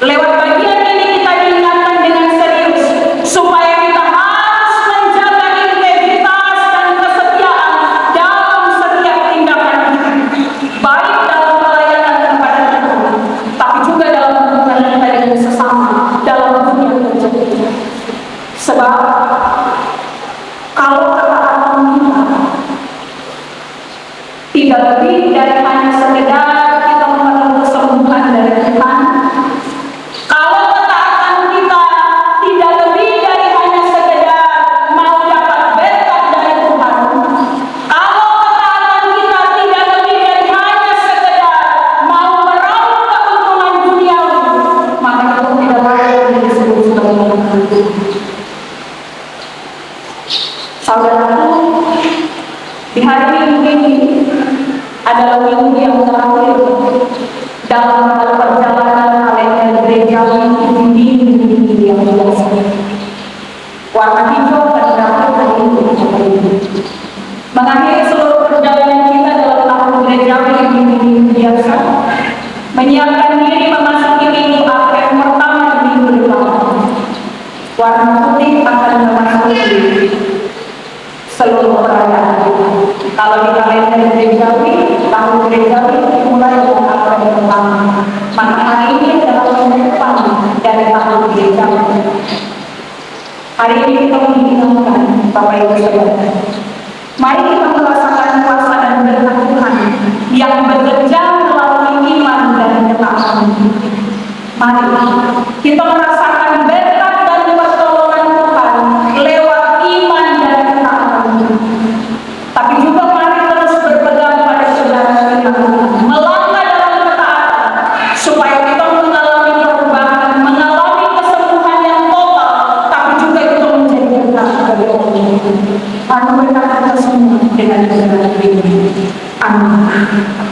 Lewat bagian ini kita diingatkan dengan serius supaya kita harus menjaga integritas dan kesetiaan dalam setiap tindakan kita, baik dalam pelayanan kepada Tuhan, tapi juga dalam hubungan kita dengan sesama dalam dunia kerja kita. Sebab kalau ketaatan kita tidak lebih dari hanya sekedar kita memerlukan kesembuhan dari Tuhan, kalau ketaatan kita tidak lebih dari hanya sekedar mau dapat berkat dari Tuhan, kalau ketaatan kita tidak lebih dari hanya sekedar mau meraup keuntungan duniawi, maka itu tidak layak disebut sebagai ketaatan. Saudaraku, di hari Minggu ini adalah minggu yang terakhir dalam perjalanan kalender gereja ini yang biasa. Warna hijau terdapat hari ini mengakhiri seluruh perjalanan kita dalam tahun gerejawi ini biasa, menyiapkan diri memasuki minggu akhir pertama di minggu depan. Warna putih akan memasuki seluruh perayaan. Kalau di kalender gerejawi, tahun gerejawi dimulai dengan apa yang pertama. Maka hari ini adalah penutupan dari tahun gerejawi. Hari ini kita mengingatkan Bapak Ibu Saudara, mari kita merasakan kuasa dan berkat Tuhan yang bekerja melalui iman dan ketaatan. Mari kita merasakan berkat dan pertolongan Tuhan lewat iman dan ketaatan. Tapi juga mari terus berpegang pada saudara kita, melangkah dalam ketaatan supaya kita mengalami perubahan, mengalami kesembuhan yang total, tapi juga kita menjadi berkat bagi orang lain. Amin. Berkata kita semua dengan kebenaran ini. Amin.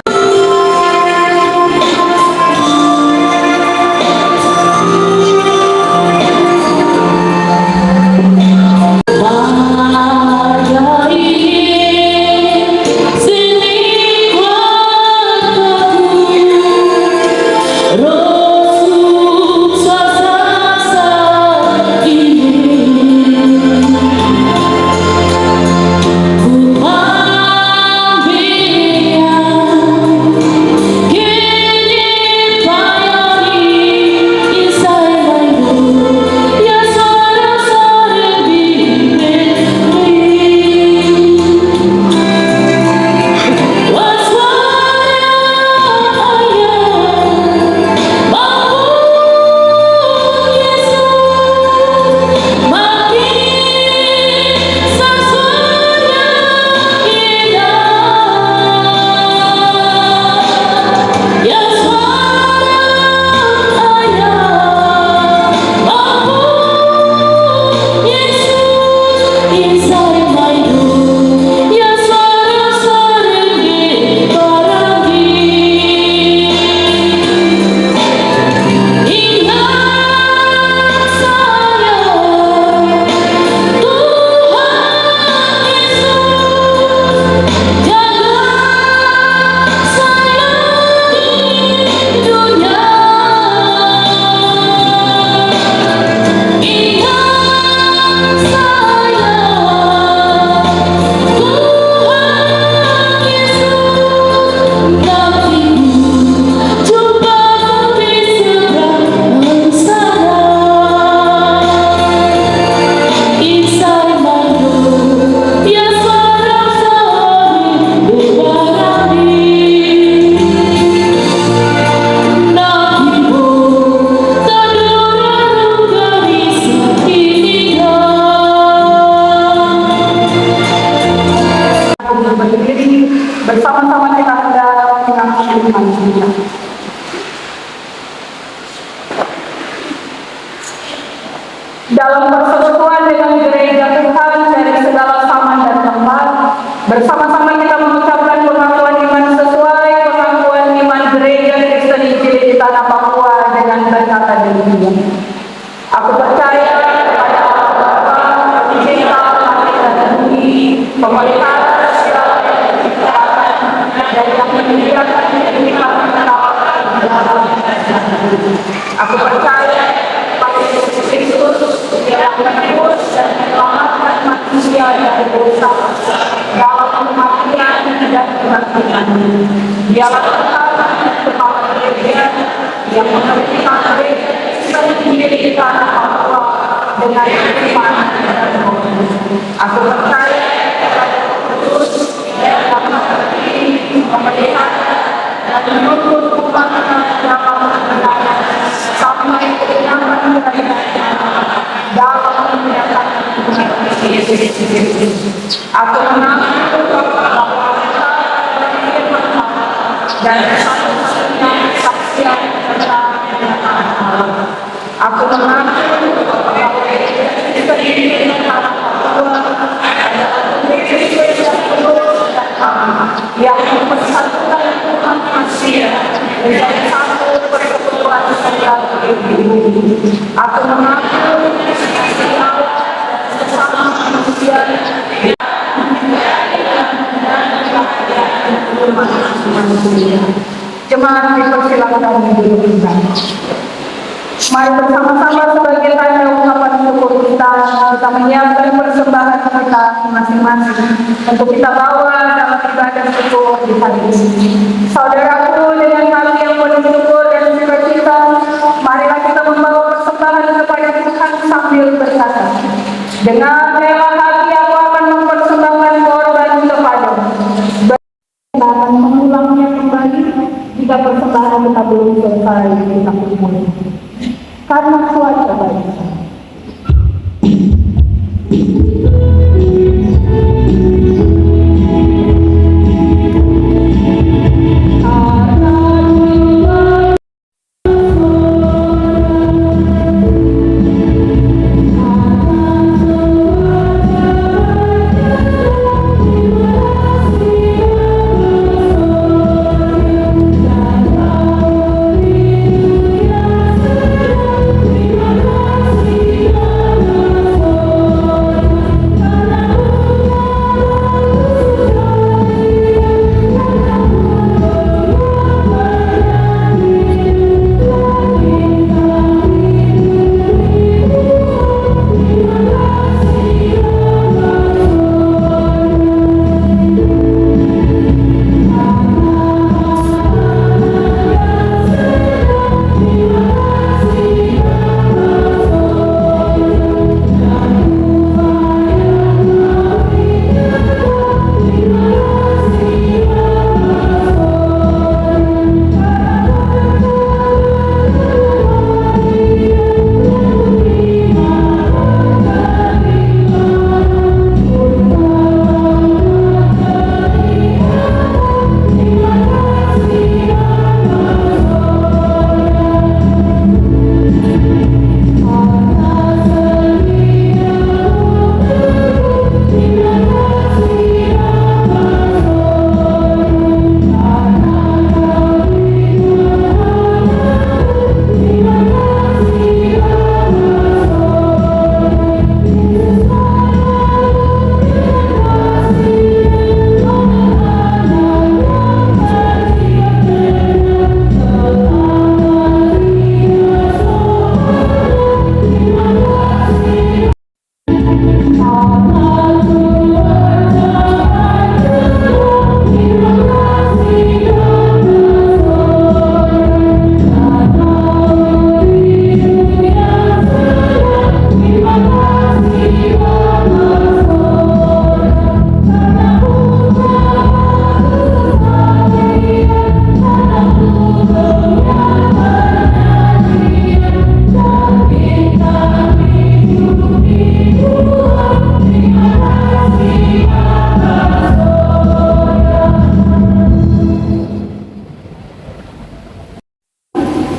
dalam persekutuan dengan gereja Tuhan dari segala zaman dan tempat. Bersama-sama kita mengucapkan pengakuan iman sesuai pengakuan iman gereja Kristen Injil di tanah Papua dengan berkata demikian. Aku percaya kepada Allah Bapa, Pencipta langit dan bumi, pemelihara segala yang diciptakan dan yang menyediakan kehidupan aku percaya pada Yesus Kristus yang menebus dan menyelamatkan manusia dari dosa dalam kematian dan kebangkitan. Dialah Tuhan kepala gereja yang mengertikan gereja sendiri di tanah Papua dengan iman dan roh. Aku percaya kepada Kristus yang mengerti, memelihara dan menuntut umatnya dalam kebenaran sampai kebenaran dalam menyatakan aku mengaku bahwa kita dan satu-satunya kesaksian tentang Allah. Aku mengaku bahwa kita ini adalah Kristus yang tulus dan aman yang mempersatukan Tuhan manusia menjadi satu persekutuan segala individu. Aku mengaku sesama manusia jemaat dipersilakan duduk kembali. Mari bersama-sama sebagai tanda ungkapan syukur kita menyiapkan persembahan kita masing-masing untuk kita bawa dalam ibadah syukur di hari ini. Saudaraku, dengan hati yang penuh syukur dan sukacita, marilah kita membawa persembahan kepada Tuhan sambil berkata, dengan rela hati aku akan mempersembahkan korban kepadamu. Kita akan mengulangnya kembali jika persembahan kita belum selesai kita mulai. Karena cuaca baik.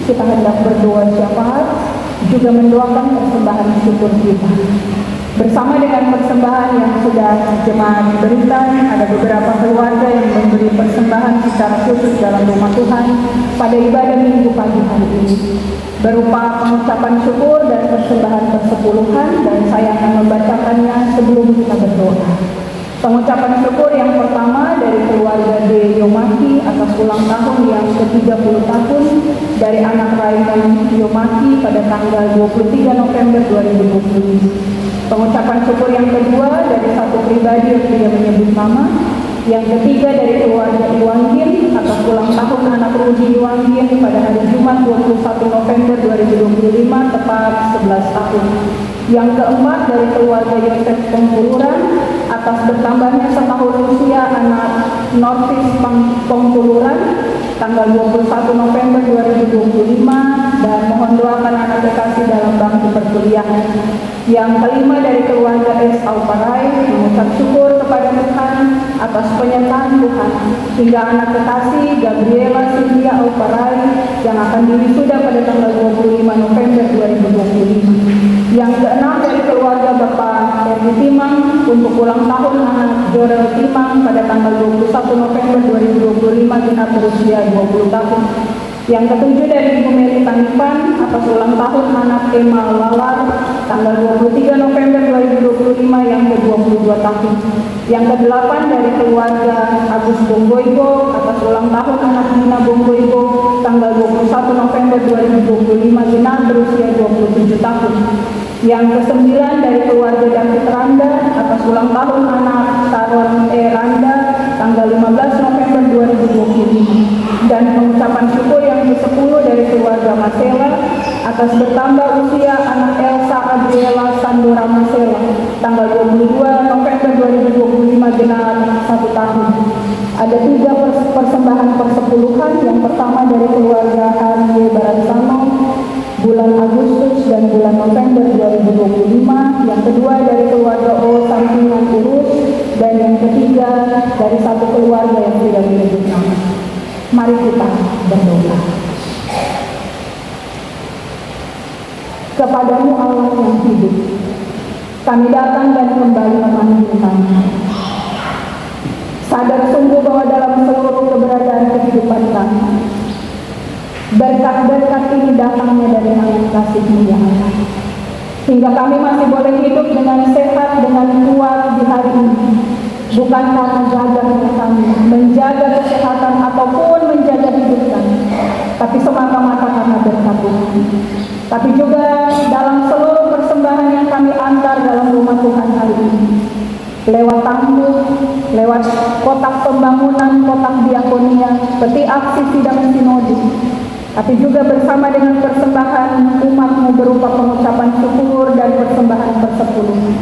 Kita hendak berdoa syafaat. juga mendoakan persembahan syukur kita. Bersama dengan persembahan yang sudah jemaat berikan, ada beberapa keluarga yang memberi persembahan secara khusus dalam rumah Tuhan pada ibadah minggu pagi hari ini, berupa pengucapan syukur dan persembahan persepuluhan, dan saya akan membacakannya sebelum kita berdoa. Pengucapan syukur yang pertama dari keluarga D. Yomaki atas ulang tahun yang ke-30 tahun dari anak Raymond Yomaki pada tanggal 23 November 2020. Pengucapan syukur yang kedua dari satu pribadi yang tidak menyebut nama. Yang ketiga dari keluarga Iwangin atas ulang tahun anak Rudi Iwangin pada hari Jumat 21 November 2025 tepat 11 tahun. Yang keempat dari keluarga Yosef Pengpuluran atas bertambahnya setahun usia anak Norvis Pengpuluran tanggal 21 November 2025, dan mohon doakan anak kekasih dalam bangku perkuliahan. Yang kelima dari keluarga S. Auparai mengucap syukur kepada Tuhan atas penyertaan Tuhan hingga anak kekasih Gabriela Cynthia Auparai yang akan diwisuda pada tanggal 25 November 2025. Yang keenam dari keluarga Bapak Erdi Timang untuk ulang tahun anak Jorel Timang pada tanggal 21 November 2025 genap berusia 20 tahun. Yang ketujuh dari Ibu Mary Tanipan atas ulang tahun anak Emma Lalar tanggal 23 November 2025 yang ke-22 tahun. Yang kedelapan dari keluarga Agus Bonggoibo atas ulang tahun anak Nina Bonggoibo tanggal 21 November 2025 genap berusia 27 tahun. Yang kesembilan dari keluarga David Randa atas ulang tahun anak Sharon E. Randa tanggal 15 November 2025. Dan pengucapan syukur yang ke-10 dari keluarga Masela atas bertambah usia anak Elsa Adriela Sandora Masela tanggal 22 November 2025 genap 1 tahun. Ada 3 persembahan persepuluhan. Yang pertama dari keluarga Arye Baransano bulan Agustus dan bulan November 2025, yang kedua dari keluarga O Sampingan Urus, dan yang ketiga dari satu keluarga yang tidak menyebut nama. Mari kita berdoa. Kepadamu Allah yang hidup, kami datang dan kembali memanggil-Mu. Sadar sungguh bahwa dalam seluruh keberadaan kehidupan kami, berkat-berkat ini datangnya dari anak kasih-Mu ya Allah. Hingga kami masih boleh hidup dengan sehat, dengan kuat di hari ini. Bukan karena gagahnya kami menjaga kesehatan ataupun menjaga hidup kami, tapi semata-mata karena berkat Tuhan. Tapi juga dalam seluruh persembahan yang kami antar dalam rumah Tuhan hari ini, lewat tangguh, lewat kotak pembangunan, kotak diakonia, peti aksi sidang sinode, tapi juga bersama dengan persembahan umat-Mu berupa pengucapan syukur dan persembahan persepuluhan.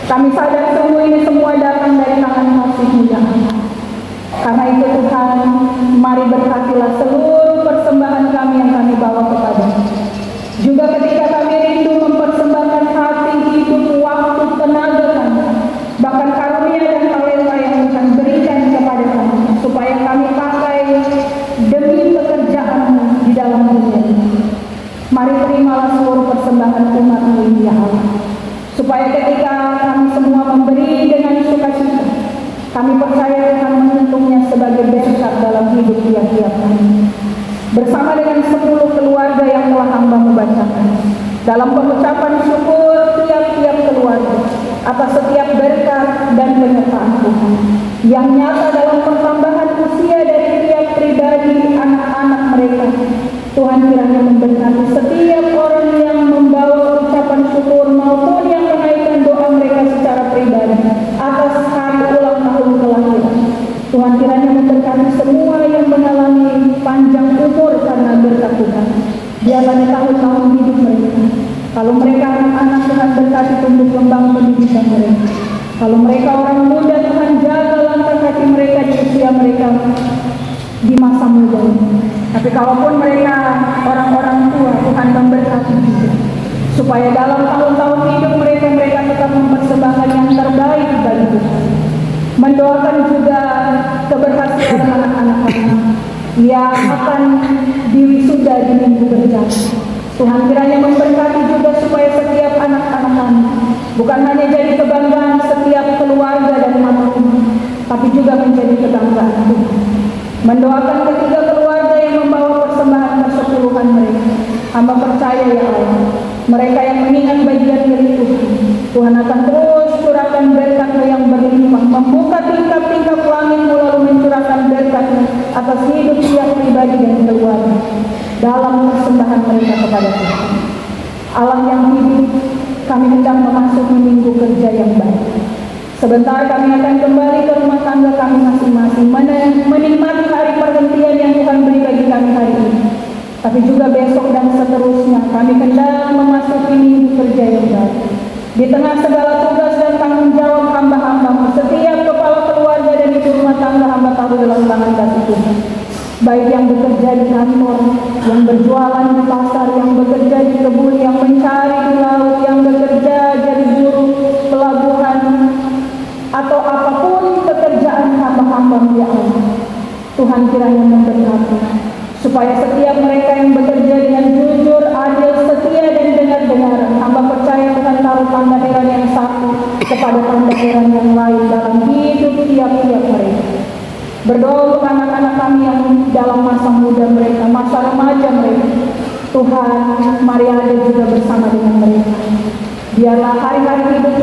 Kami sadar semua ini semua datang dari tangan kasih-Mu ya Allah. Karena itu Tuhan, mari berkatilah seluruh persembahan kami yang kami bawa kepada-Mu. Juga ketika kami rindu mempersembahkan hati, hidup, waktu, tenaga kami, bahkan karunia dan talenta yang Tuhan berikan kepada kami, supaya kami pakai demi pekerjaan-Mu di dalam dunia ini. Mari terimalah seluruh persembahan umat-Mu ini ya Allah, supaya ketika kami semua memberi dengan sukacita, kami percaya Tuhan menentunya sebagai berkat dalam hidup tiap-tiap kami. Bersama dengan 10 keluarga yang telah hamba membacakan, dalam pengucapan syukur tiap-tiap keluarga atas setiap berkat dan penyertaan Tuhan yang nyata dalam pertambahan usia dari tiap pribadi anak-anak mereka. Tuhan kiranya memberkati setiap orang yang membawa ucapan syukur maupun yang menaikkan doa mereka secara pribadi atas hari ulang tahun kelahiran. Tuhan kiranya memberkati semua yang mengalami panjang umur karena berkat Tuhan. Biarlah di tahun-tahun hidup mereka, kalau mereka anak-anak, Tuhan berkati tumbuh kembang pendidikan mereka. Kalau mereka orang muda, Tuhan jaga langkah kaki mereka di usia mereka di masa muda ini. Tapi kalaupun mereka orang-orang tua, Tuhan memberkati juga, supaya dalam tahun-tahun hidup mereka tetap mempersembahkan yang terbaik bagi Tuhan. Mendoakan juga keberhasilan anak-anak kami yang akan diwisuda di minggu berjalan. Tuhan kiranya memberkati bukan hanya jadi kebanggaan setiap keluarga dan manapun, tapi juga menjadi kebanggaan Tuhan. Mendoakan ketiga keluarga yang membawa persembahan persepuluhan mereka. Hamba percaya ya Allah, mereka yang mengingat bagian dari Tuhan, Tuhan akan terus curahkan berkat-Mu yang berlimpah, membuka tingkap-tingkap langit-Mu lalu mencurahkan berkat-Mu atas hidup tiap pribadi dan keluarga dalam persembahan mereka kepada Tuhan. Allah yang hidup, kami hendak memasuki minggu kerja yang baik. Sebentar kami akan kembali ke rumah tangga kami masing-masing, menikmati hari perhentian yang Tuhan beri bagi kami hari ini. Tapi juga besok dan seterusnya kami hendak memasuki minggu kerja yang baik. Di tengah segala tugas dan tanggung jawab hamba-hamba, setiap kepala keluarga dan ibu rumah tangga hamba taruh dalam tangan kasih Tuhan. Baik yang bekerja di kantor, yang berjualan di pasar, yang bekerja di kebun, yang mencari di laut, yang bekerja jadi buruh pelabuhan, atau apapun pekerjaan hamba-hamba ya Allah. Tuhan kiranya memberkati, supaya setiap mereka yang bekerja dengan jujur, adil, setia dan dengar-dengar. Hamba percaya Tuhan taruh tanda heran yang satu kepada tanda heran yang lain dalam hidup tiap-tiap mereka. Berdoa untuk anak-anak kami yang dalam masa muda mereka, masa remaja mereka. Tuhan, mari ada juga bersama dengan mereka. Biarlah hari-hari hidup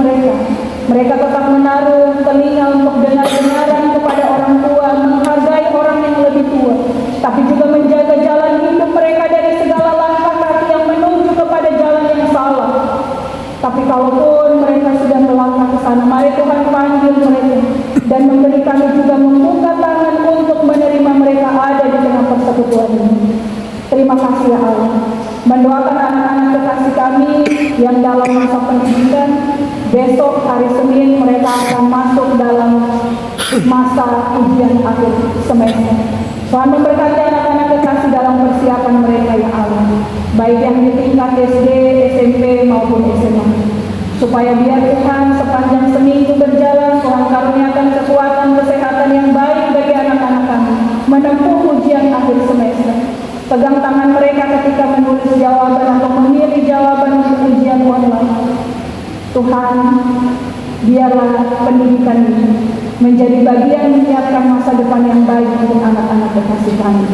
mereka tetap menaruh telinga untuk dengar-dengaran kepada orang tua, menghargai orang yang lebih tua, tapi juga menjaga jalan hidup mereka dari segala langkah kaki yang menuju kepada jalan yang salah. Tapi kalaupun mereka sudah melangkah ke sana, mari Tuhan panggil mereka dan memberi kami juga membuka tangan untuk menerima mereka ada di tengah persekutuan ini. Terima kasih ya Allah. Mendoakan anak-anak kekasih kami yang dalam masa pendidikan, besok hari Senin mereka akan masuk dalam masa ujian akhir semester. Tuhan memberkati anak-anak kekasih dalam persiapan mereka ya Allah, baik yang di tingkat SD, SMP maupun SMA. Supaya biar Tuhan sepanjang seminggu berjalan, Tuhan karuniakan kekuatan kesehatan yang baik bagi anak-anak kami menempuh ujian akhir semester. Pegang tangan mereka ketika menulis jawaban atau memilih jawaban untuk ujian online. Tuhan, biarlah pendidikan ini menjadi bagian menyiapkan masa depan yang baik untuk anak-anak kekasih kami.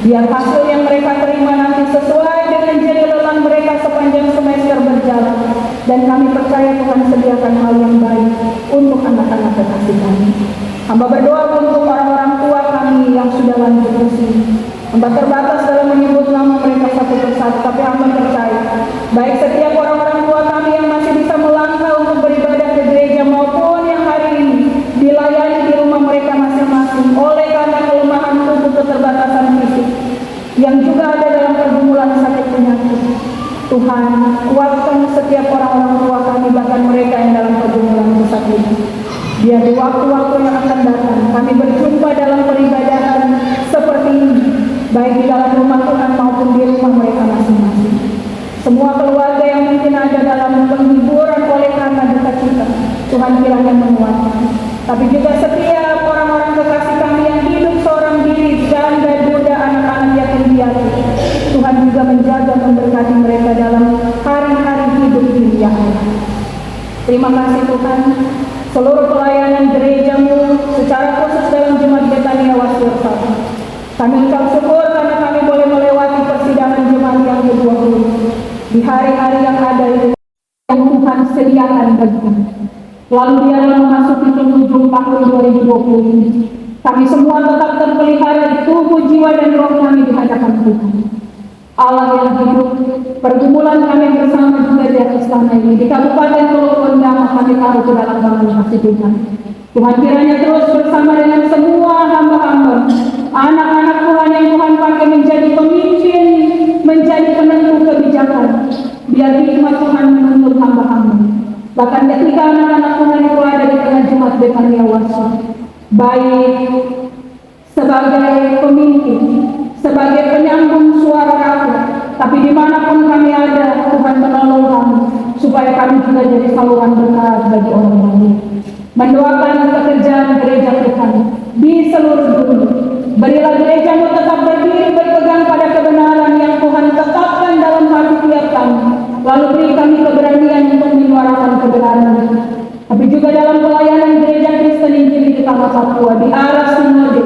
Biar hasil yang mereka terima nanti sesuai dengan jadwal mereka sepanjang semester berjalan. Dan kami percaya Tuhan sediakan hal yang baik untuk anak-anak kekasih kami. Hamba berdoa untuk orang-orang tua kami yang sudah lanjut usia. Hamba terbatas dalam menyebut nama mereka satu persatu, tapi hamba percaya baik setiap orang-orang tua kami yang masih bisa melangkah untuk beribadah ke gereja maupun yang hari ini dilayani di rumah mereka masing-masing oleh karena kelemahan tubuh, keterbatasan fisik yang juga ada dalam pergumulan sakit penyakit. Tuhan, kuatkan setiap orang-orang tua kami, bahkan mereka yang dalam pergumulan kesakitan. Biar di waktu-waktu yang akan datang kami berjumpa dalam peribadahan seperti ini, baik di dalam rumah Tuhan maupun di rumah mereka masing-masing. Semua keluarga yang mungkin ada dalam penghiburan oleh karena duka cita, Tuhan kiranya menguatkan. Tapi juga setiap orang-orang kekasih kami yang hidup seorang diri, janda, duda, anak-anak yatim piatu, Tuhan juga menjaga memberkati mereka dalam hari-hari hidup dunia. Terima kasih Tuhan. Seluruh pelayanan gereja-Mu secara khusus dalam Jemaat Betania Wasir Satu. Kami ucap syukur karena kami boleh melewati persidangan Jemaat yang ke-20 di hari-hari yang ada itu yang Tuhan sediakan bagi kami. Lalu biarlah memasuki penghujung tahun 2020 ini, kami semua tetap terpelihara di tubuh, jiwa dan roh kami di hadapan Tuhan Allah yang hidup. Pergumulan kami bersama juga di atas tanah ini, di Kabupaten Pulau Gondang kami taruh ke dalam tangan kasih Tuhan. Tuhan kiranya terus bersama dengan semua hamba-hamba, anak-anak Tuhan yang Tuhan pakai menjadi pemimpin, menjadi penentu kebijakan. Biar hikmat Tuhan menuntun hamba-hamba. Bahkan ketika anak-anak Tuhan itu ada di tengah Jemaat Betania Wasir, baik sebagai pemimpin, sebagai penyambung suara rakyat, tapi dimanapun kami ada, Tuhan menolong kami, supaya kami juga jadi saluran berkat bagi orang lain. Mendoakan pekerjaan gereja Tuhan di seluruh dunia. Berilah gereja-Mu tetap berdiri berpegang pada kebenaran yang Tuhan tetapkan dalam hati tiap kami. Lalu beri kami keberanian untuk menyuarakan kebenaran dalam pelayanan Gereja Kristen Injil di Tanah Papua, di arah Sinode,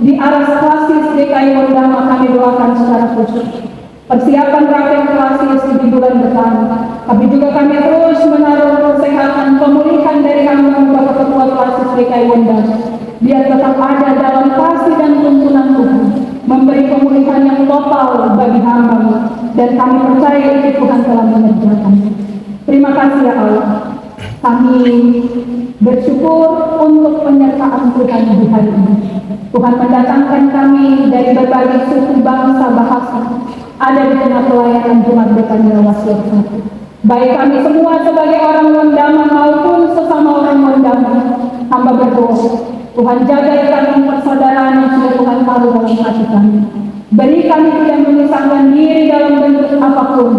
di arah Klasis DKI Wondama, kami doakan secara khusus persiapan rakyat Klasis di bulan depan. Tapi juga kami terus menaruh kesehatan pemulihan dari hamba Bapak Ketua Klasis DKI Wondama, biar tetap ada dalam kasih dan tuntunan Tuhan, memberi pemulihan yang total bagi hamba, dan kami percaya itu Tuhan telah mengerjakan. Terima kasih ya Allah. Kami bersyukur untuk penyertaan Tuhan di hari ini. Tuhan mendatangkan kami dari berbagai suku, bangsa, bahasa, ada di tengah pelayanan Jumat Depan Wasiat Satu. Baik kami semua sebagai orang Wondama maupun sesama orang Wondama, hamba berdoa, Tuhan jaga ikatan persaudaraan yang sudah Tuhan taruh dalam hati kami. Beri kami tidak memisahkan diri dalam bentuk apapun,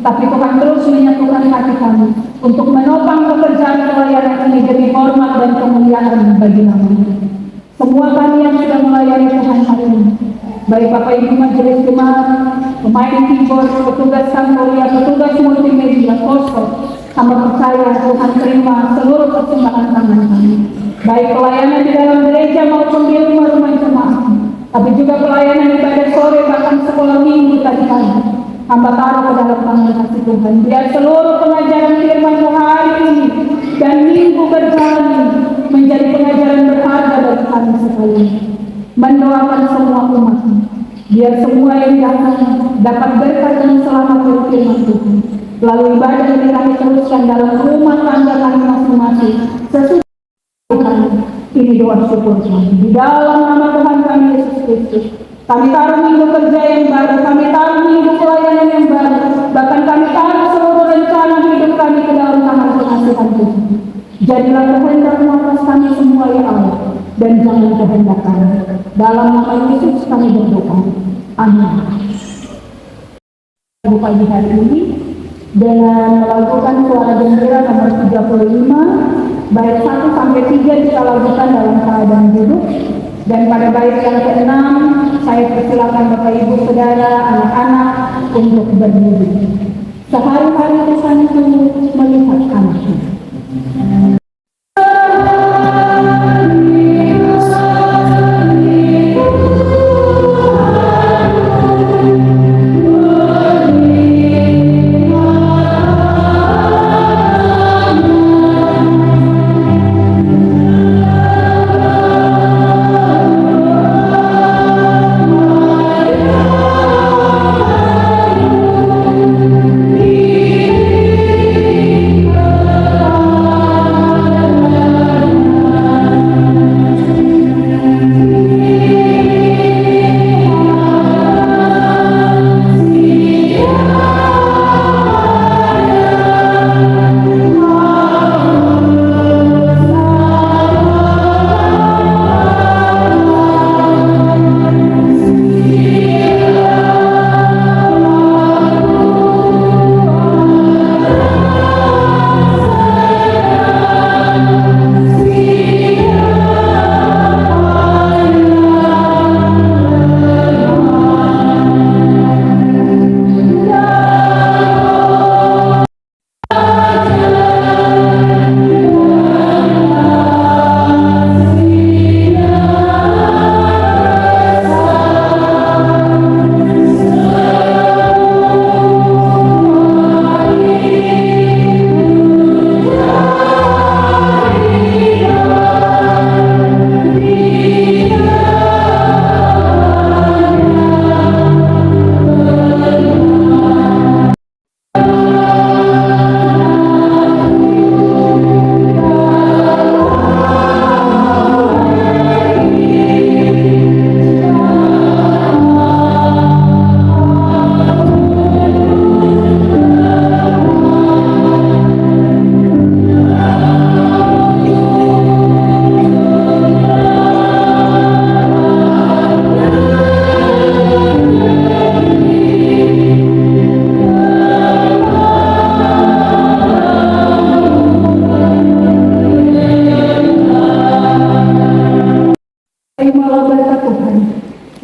tapi Tuhan terus menyatukan hati kami untuk menopang pekerjaan pelayanan ini demi hormat dan kemuliaan bagi nama-Nya. Semua kami yang sudah melayani Tuhan hari ini, baik Bapak Ibu Majelis Jemaat, pemain keyboard, petugas kantoria, petugas multimedia, poster, hamba percaya Tuhan terima seluruh persembahan tangan kami, baik pelayanan di dalam gereja maupun di rumah-rumah jemaat, tapi juga pelayanan ibadah sore, bahkan sekolah minggu tadi pagi. Hamba taruh ke dalam tangan kasih Tuhan, biar seluruh pengajaran firman hari ini dan minggu berjalan menjadi pengajaran berharga bagi kami sekalian. Mendoakan semua umat, biar semua yang datang dapat berkat dan selamat dari firman Tuhan. Lalu ibadah ini kami teruskan dalam rumah tangga kami masing-masing sesuai Tuhan. Ini doa syukur kami di dalam nama Tuhan kami Yesus Kristus. Kami taruh minggu kerja yang baru, kami taruh minggu pelayanan yang baru, bahkan kami taruh seluruh rencana hidup kami ke dalam tangan pengasihan Tuhan. Jadilah kehendak-Mu atas kami semua ya Allah, dan jangan kehendak kami. Dalam nama Yesus kami berdoa. Amin. Pagi hari ini dengan melakukan suara gembira nomor 35, bait 1 sampai 3 kita lakukan dalam keadaan duduk. Dan pada bait yang ke-6, saya persilakan Bapak Ibu Saudara, anak-anak untuk berdiri. Sehari-hari Tuhanku melihat anakku.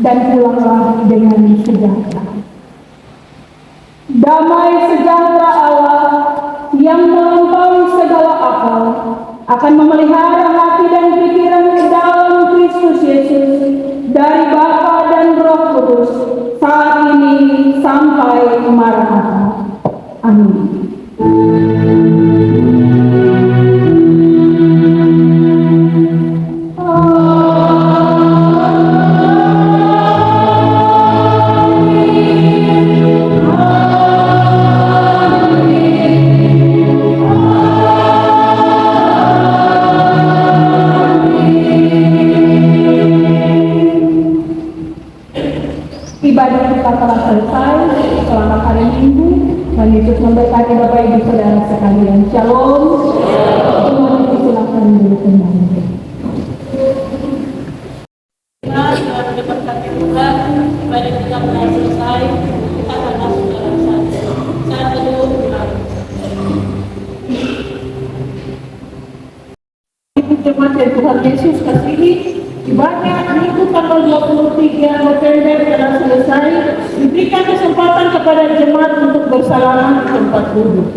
dan pulanglah dengan sejahtera. Damai sejahtera Allah yang melampaui segala akal akan memelihara hati dan pikiran di dalam Kristus Yesus dari Bapa dan Roh Kudus saat ini sampai Maranatha. Amin. Ibadah kita telah selesai. Selamat hari Minggu. Tuhan Yesus memberkati Bapak Ibu Saudara sekalian. Shalom. Semua dipersilakan duduk kembali. Tuhan diberkati juga. Ibadah kita telah selesai. Kita akan masuk dalam saat teduh. Jemaat yang Tuhan Yesus kasihi, ibadah Minggu tanggal 23 November telah selesai. Diberikan kesempatan kepada jemaat untuk bersalaman di tempat duduk.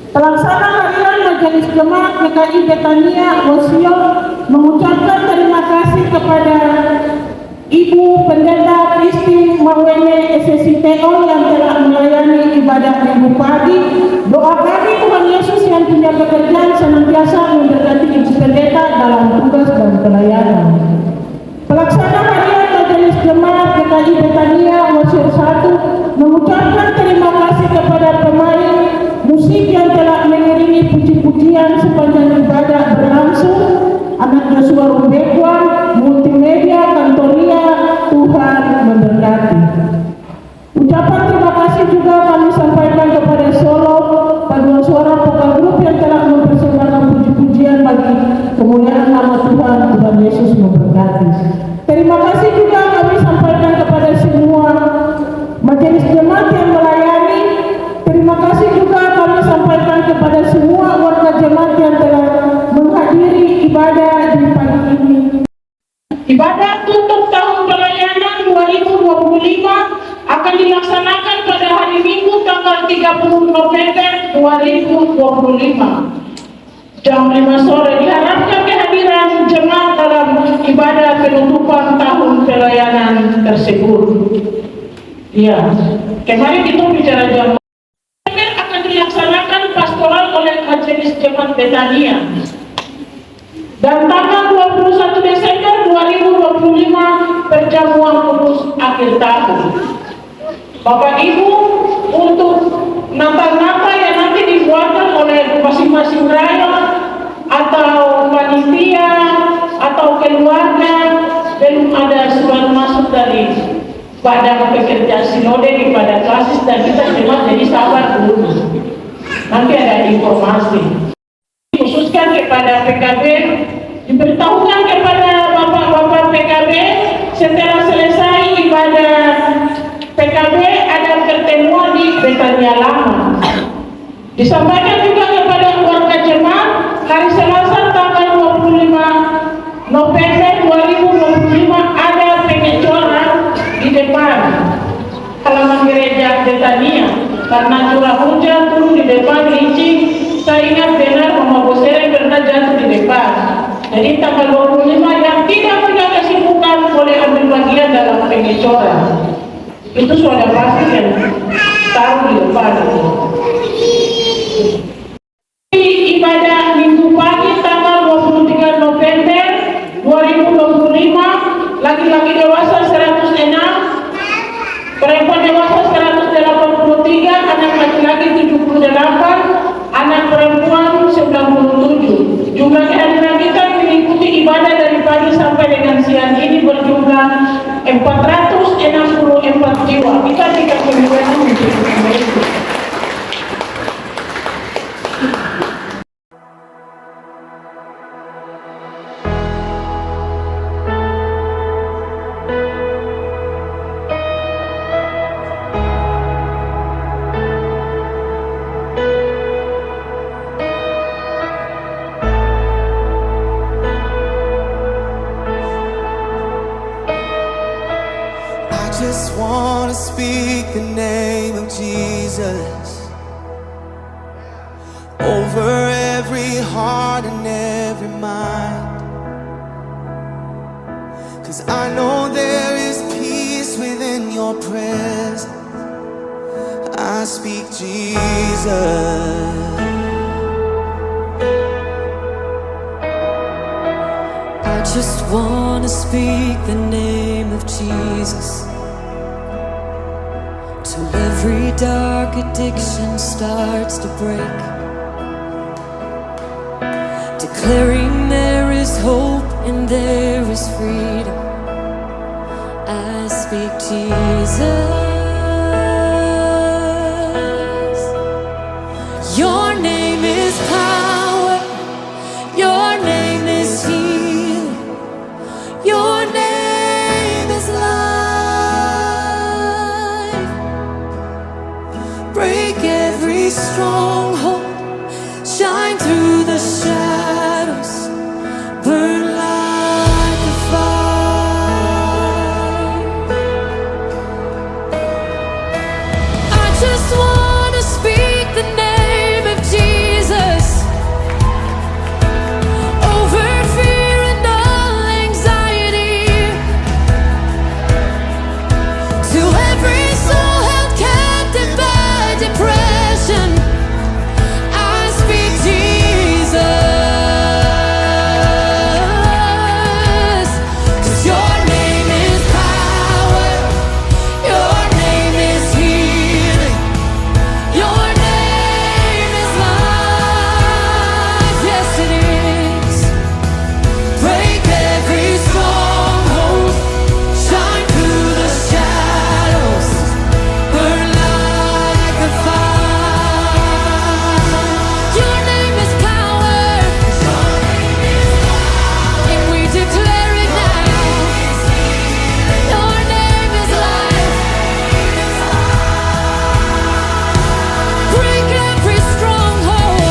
Pelaksana harian Majelis Jemaat GKI Betania Osio mengucapkan terima kasih kepada Ibu Pendeta Kristi Mawene SSITO yang telah melayani ibadah Minggu pagi. Doa kami Tuhan Yesus yang punya pekerjaan senantiasa memberkati Ibu Pendeta dalam tugas dan pelayanan. Pelaksana harian Majelis Jemaat GKI Betania Osio 1 mengucapkan terima kasih kepada pemain musik yang telah mengiringi puji-pujian sepanjang ibadah berlangsung. Anak Joshua Rumbekwa, multimedia Kantoria, Tuhan memberkati. Ucapan terima kasih juga kami sampaikan kepada Solo Paduan Suara Vokal Group yang telah mempersembahkan puji-pujian bagi kemuliaan nama Tuhan. Tuhan Yesus memberkati. Terima kasih juga kami sampaikan kepada semua majelis jemaat yang melayani. Terima kasih juga kami sampaikan kepada semua warga jemaat yang telah menghadiri ibadah di pagi ini. Ibadah tutup tahun pelayanan 2025 akan dilaksanakan pada hari Minggu tanggal 30 November 2025. Jam 5 sore diharapkan kehadiran jemaat dalam ibadah penutupan tahun pelayanan tersebut. Ya, kemarin itu bicara jam dilaksanakan pastoral oleh Majelis Jemaat Betania. Dan tanggal 21 Desember 2025 perjamuan kudus akhir tahun. Bapak Ibu, untuk nata-nata yang nanti dibuatkan oleh masing-masing rakyat atau panitia atau keluarga, belum ada surat masuk dari Badan Pekerja Sinode kepada klasis dan kita jemaat, jadi sabar dulu. Nanti ada informasi. Khususkan kepada PKB, diberitahukan kepada bapak-bapak PKB setelah selesai ibadah PKB ada pertemuan di Betania Lama. Disampaikan juga kepada warga jemaat hari Selasa tanggal 25 November 2025 ada pengecoran di depan halaman gereja Betania karena curah hujan turun di depan licin. Saya ingat benar Mama Bosere pernah jatuh di depan. Jadi tanggal 25 yang tidak punya kesibukan boleh ambil bagian dalam pengecoran. Itu sudah pasti yang taruh di depan. Ibadah Minggu pagi tanggal 23 November 2025, laki-laki dewasa 106, perempuan dewasa 183, anak laki-laki 78, anak perempuan 97. Jumlah kehadiran kita mengikuti ibadah dari pagi sampai dengan siang ini berjumlah 464 jiwa. Kita tidak kemudian untuk itu. just want to speak the name of Jesus over every heart and every mind. 'Cause I know there is peace within your presence. I speak Jesus. I just want to speak the name of Jesus till every dark addiction starts to break, declaring there is hope and there is freedom. I speak Jesus. Your name is power, your name is healing, your name is life. Break every stronghold, shine through the shadows, burn like a fire. I just want to speak the name of Jesus over fear and all anxiety, to every soul held captive by depression. I speak Jesus, 'cause your name is power, your name is healing, your name is life. Yes, it is. Break every stronghold, shine through the shadows, burn like a fire. Your name is power, and we declare it now. Your name is life. Break every stronghold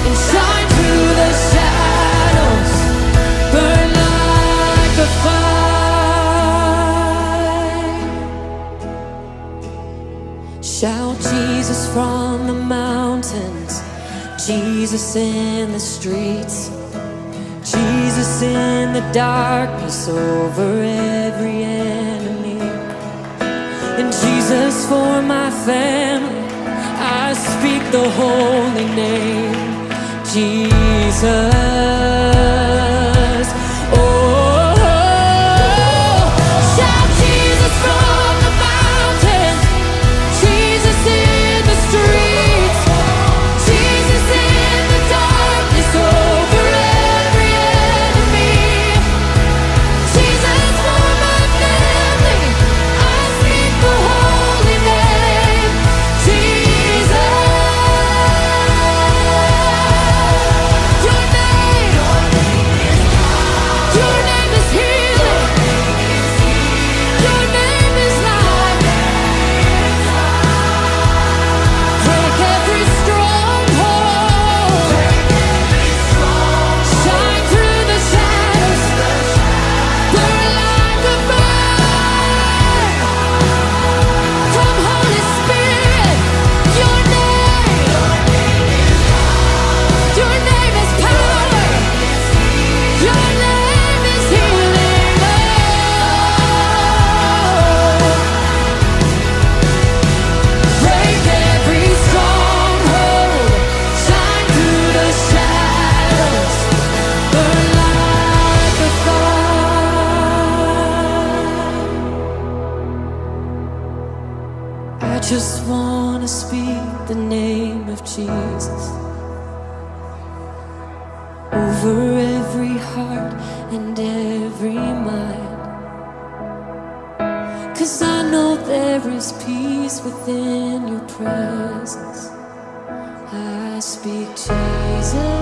and shine through the shadows, burn like a fire. Shout Jesus from the mountains, Jesus in the streets, Jesus in the darkness over every enemy, and Jesus for my family. I speak the holy name, Jesus. Oh, shout Jesus from the mountains, Jesus in the streets, Jesus in the darkness over every enemy, Jesus for my family. I speak the holy name, Jesus. Your name is healing, your name is life. Break every stronghold, shine through the shadows, burn like a fire. Come, Holy Spirit, your name is power, your name is healing. Oh, break every stronghold, shine through the shadows, burn like a fire. I just want to speak the name of Jesus over every heart and every mind, 'cause I know there is peace within your presence. I speak Jesus.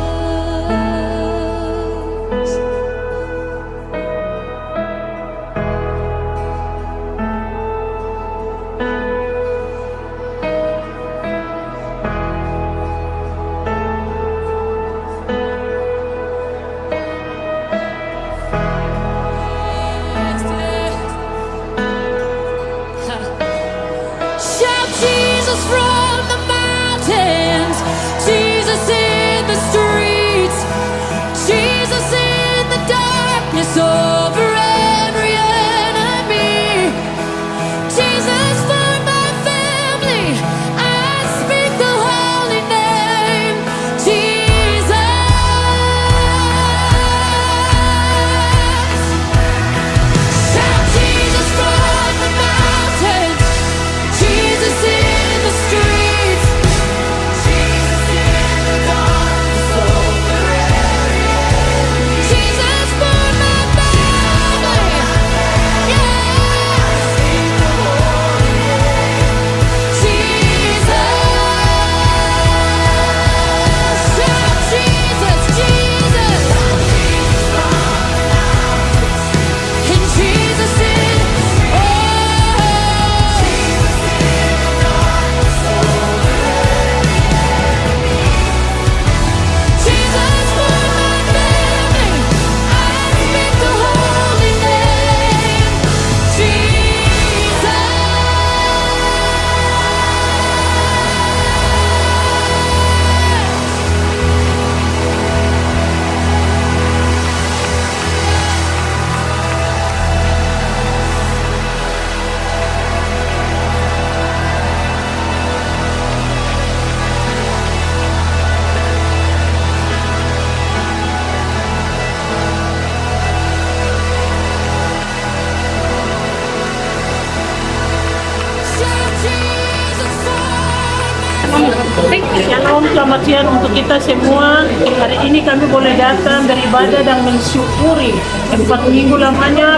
Shalom, selamat siang untuk kita semua. Hari ini kami boleh datang beribadah dan mensyukuri 4 minggu lamanya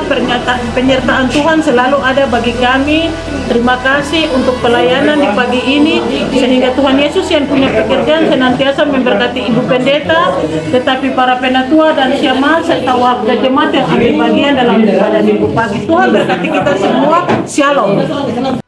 penyertaan Tuhan selalu ada bagi kami. Terima kasih untuk pelayanan di pagi ini, sehingga Tuhan Yesus yang punya pekerjaan senantiasa memberkati Ibu Pendeta, tetapi para penatua dan syamah serta warga jemaat yang ambil bagian dalam ibadah Minggu pagi. Tuhan berkati kita semua. Shalom.